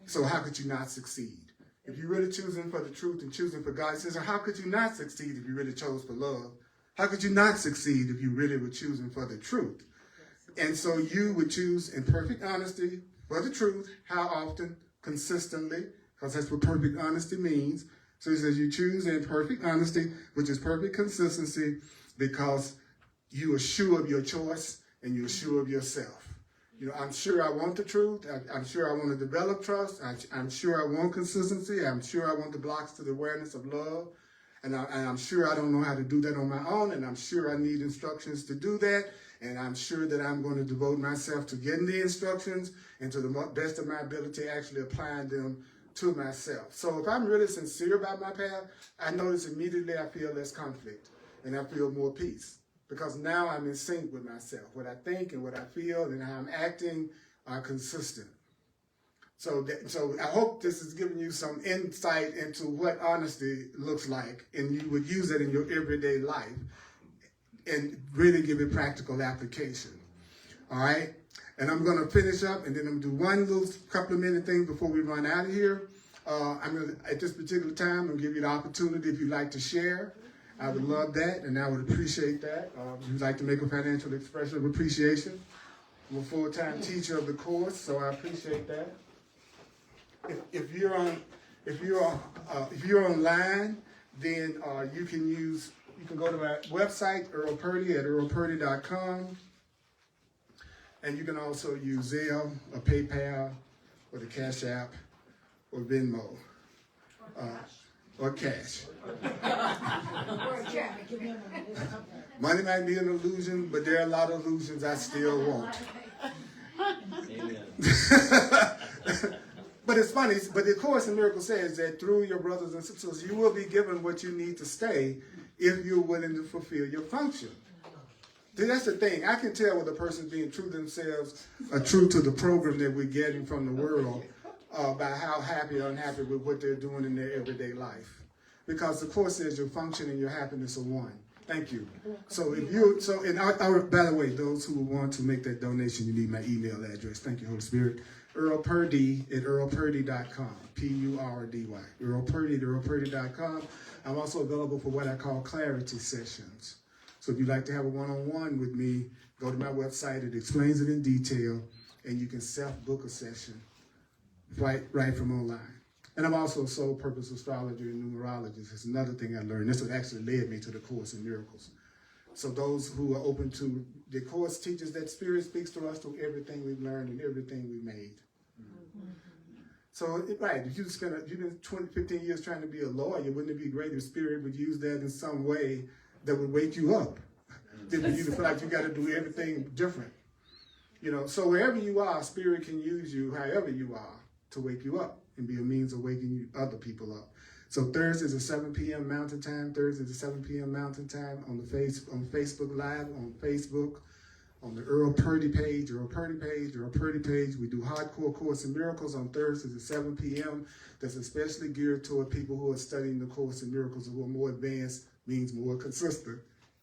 Speaker 1: So how could you not succeed? If you're really choosing for the truth and choosing for God, it says, how could you not succeed if you really chose for love? How could you not succeed if you really were choosing for the truth? And so you would choose in perfect honesty for the truth. How often? Consistently, because that's what perfect honesty means. So he says you choose in perfect honesty, which is perfect consistency, because you are sure of your choice and you're sure of yourself. I'm sure I want the truth. I'm sure I want to develop trust. I'm sure I want consistency. I'm sure I want the blocks to the awareness of love. And I'm sure I don't know how to do that on my own. And I'm sure I need instructions to do that. And I'm sure that I'm going to devote myself to getting the instructions and to the best of my ability actually applying them to myself. So if I'm really sincere about my path, I notice immediately I feel less conflict and I feel more peace. Because now I'm in sync with myself. What I think and what I feel and how I'm acting are consistent. So I hope this is giving you some insight into what honesty looks like, and you would use it in your everyday life and really give it practical application. All right? And I'm going to finish up, and then I'm going to do one little couple of minute thing before we run out of here. I'm going to, at this particular time, I'm going to give you the opportunity if you'd like to share. I would love that, and I would appreciate that. If you'd like to make a financial expression of appreciation. I'm a full-time teacher of the course, so I appreciate that. If you're online, then you can go to my website, Earl Purdy at earlpurdy.com. And you can also use Zelle or PayPal or the Cash App or Venmo or cash.
Speaker 6: Or a check.
Speaker 1: Money might be an illusion, but there are a lot of illusions I still want. But it's funny, but the Course in Miracles says that through your brothers and sisters, you will be given what you need to stay if you're willing to fulfill your function. See, that's the thing. I can tell whether a person's being true to themselves or true to the program that we're getting from the world by how happy or unhappy with what they're doing in their everyday life. Because the Course says your function and your happiness are one. Thank you. So if you, by the way, those who want to make that donation, you need my email address. Thank you, Holy Spirit. Earl Purdy at earlpurdy.com. P-U-R-D-Y. Earl Purdy at earlpurdy.com. I'm also available for what I call clarity sessions. So if you'd like to have a one-on-one with me, go to my website. It explains it in detail, and you can self-book a session right from online. And I'm also a soul purpose astrologer and numerologist. It's another thing I learned. That's what actually led me to the Course in Miracles. So those who are open to the Course teaches that Spirit speaks to us through everything we've learned and everything we made. So, right, if you've been 20, 15 years trying to be a lawyer, wouldn't it be great if Spirit would use that in some way that would wake you up? That would you to feel like you got to do everything different. You know, so wherever you are, Spirit can use you however you are to wake you up and be a means of waking other people up. So Thursdays at 7 p.m. Mountain Time, Thursdays at 7 p.m. Mountain Time on Facebook Live, on Facebook, on the Earl Purdy page, Earl Purdy page. We do Hardcore Course in Miracles on Thursdays at 7 p.m. That's especially geared toward people who are studying the Course in Miracles, who are more advanced, means more consistent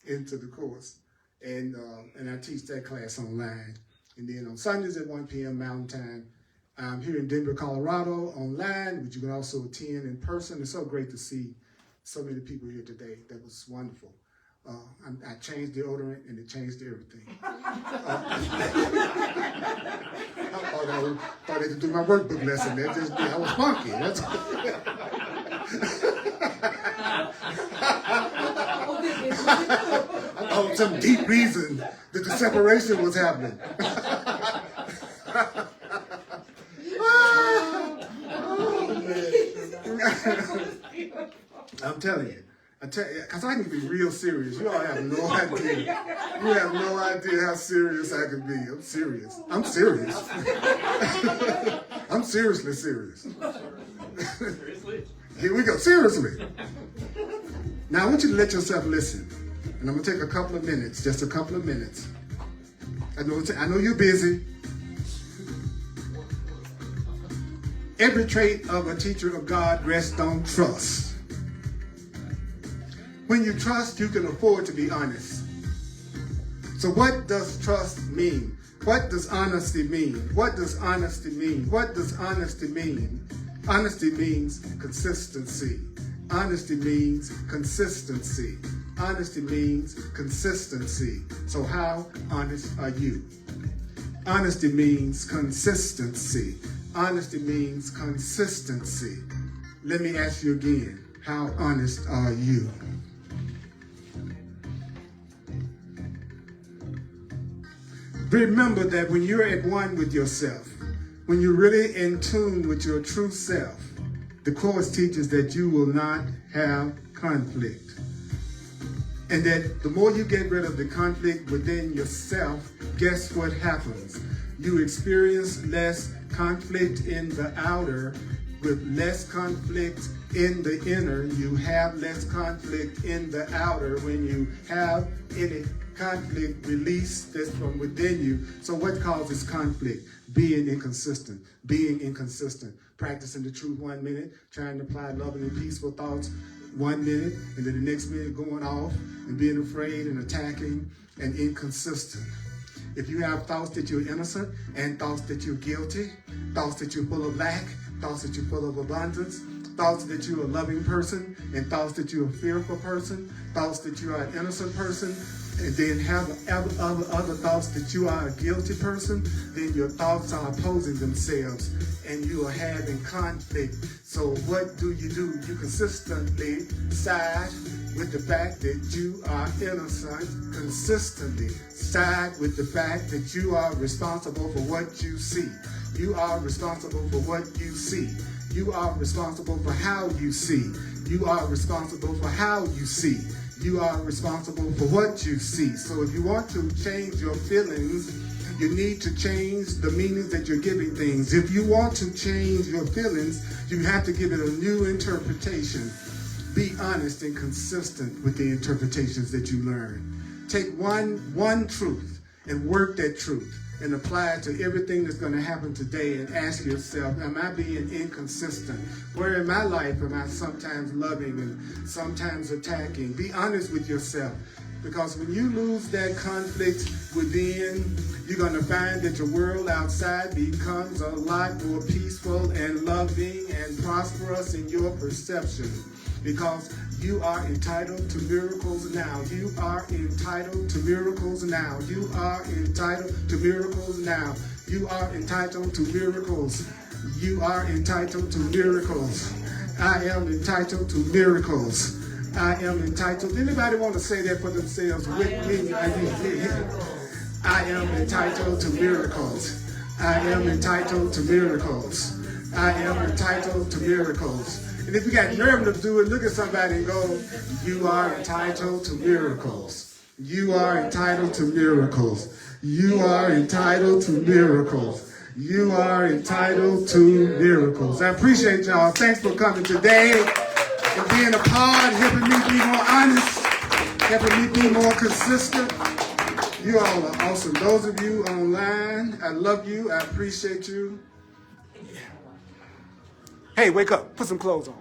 Speaker 1: into the Course. And I teach that class online. And then on Sundays at 1 p.m. Mountain Time, I'm here in Denver, Colorado, online, but you can also attend in person. It's so great to see so many people here today. That was wonderful. I changed deodorant, and it changed everything. I thought I could do my workbook lesson. I was funky. That's I thought some deep reason that the separation was happening. I'm telling you, because I can be real serious. You all have no idea. You have no idea how serious I can be. I'm serious. I'm serious. I'm seriously serious.
Speaker 3: Seriously?
Speaker 1: Here we go. Seriously. Now I want you to let yourself listen. And I'm going to take a couple of minutes, just a couple of minutes. I know you're busy. Every trait of a teacher of God rests on trust. When you trust, you can afford to be honest. So what does trust mean? What does honesty mean? What does honesty mean? What does honesty mean? Honesty means consistency. Honesty means consistency. Honesty means consistency. So how honest are you? Honesty means consistency. Honesty means consistency. Let me ask you again, how honest are you? Remember that when you're at one with yourself, when you're really in tune with your true self, the Course teaches that you will not have conflict. And that the more you get rid of the conflict within yourself, guess what happens? You experience less conflict in the outer. With less conflict in the inner, you have less conflict in the outer. When you have any conflict released that's from within you. So what causes conflict? Being inconsistent. Practicing the truth 1 minute, trying to apply loving and peaceful thoughts 1 minute, and then the next minute going off and being afraid and attacking and inconsistent. If you have thoughts that you're innocent and thoughts that you're guilty, thoughts that you're full of lack, thoughts that you're full of abundance, thoughts that you're a loving person, and thoughts that you're a fearful person, thoughts that you are an innocent person, and then have other thoughts that you are a guilty person, then your thoughts are opposing themselves and you are having conflict. So what do? You consistently decide with the fact that you are innocent consistently. Side with the fact that you are responsible for what you see. You are responsible for what you see. You are responsible for how you see. You are responsible for how you see. You are responsible for what you see. So if you want to change your feelings, you need to change the meanings that you're giving things. If you want to change your feelings, you have to give it a new interpretation. Be honest and consistent with the interpretations that you learn. Take one truth and work that truth and apply it to everything that's going to happen today, and ask yourself, am I being inconsistent? Where in my life am I sometimes loving and sometimes attacking? Be honest with yourself, because when you lose that conflict within, you're going to find that your world outside becomes a lot more peaceful and loving and prosperous in your perception. Because you are entitled to miracles now. You are entitled to miracles now. You are entitled to miracles now. You are entitled to miracles. You are entitled to miracles. I am entitled to miracles. I am entitled. Anybody want to say that for themselves with me? I am entitled to miracles. I am entitled to miracles. I am entitled to miracles. And if you got nerve to do it, look at somebody and go, you are entitled to miracles. You are entitled to miracles. You are entitled to miracles. You are entitled to miracles. I appreciate y'all. Thanks for coming today and being a part, helping me be more honest, helping me be more consistent. You all are awesome. Those of you online, I love you. I appreciate you. Hey, wake up. Put some clothes on.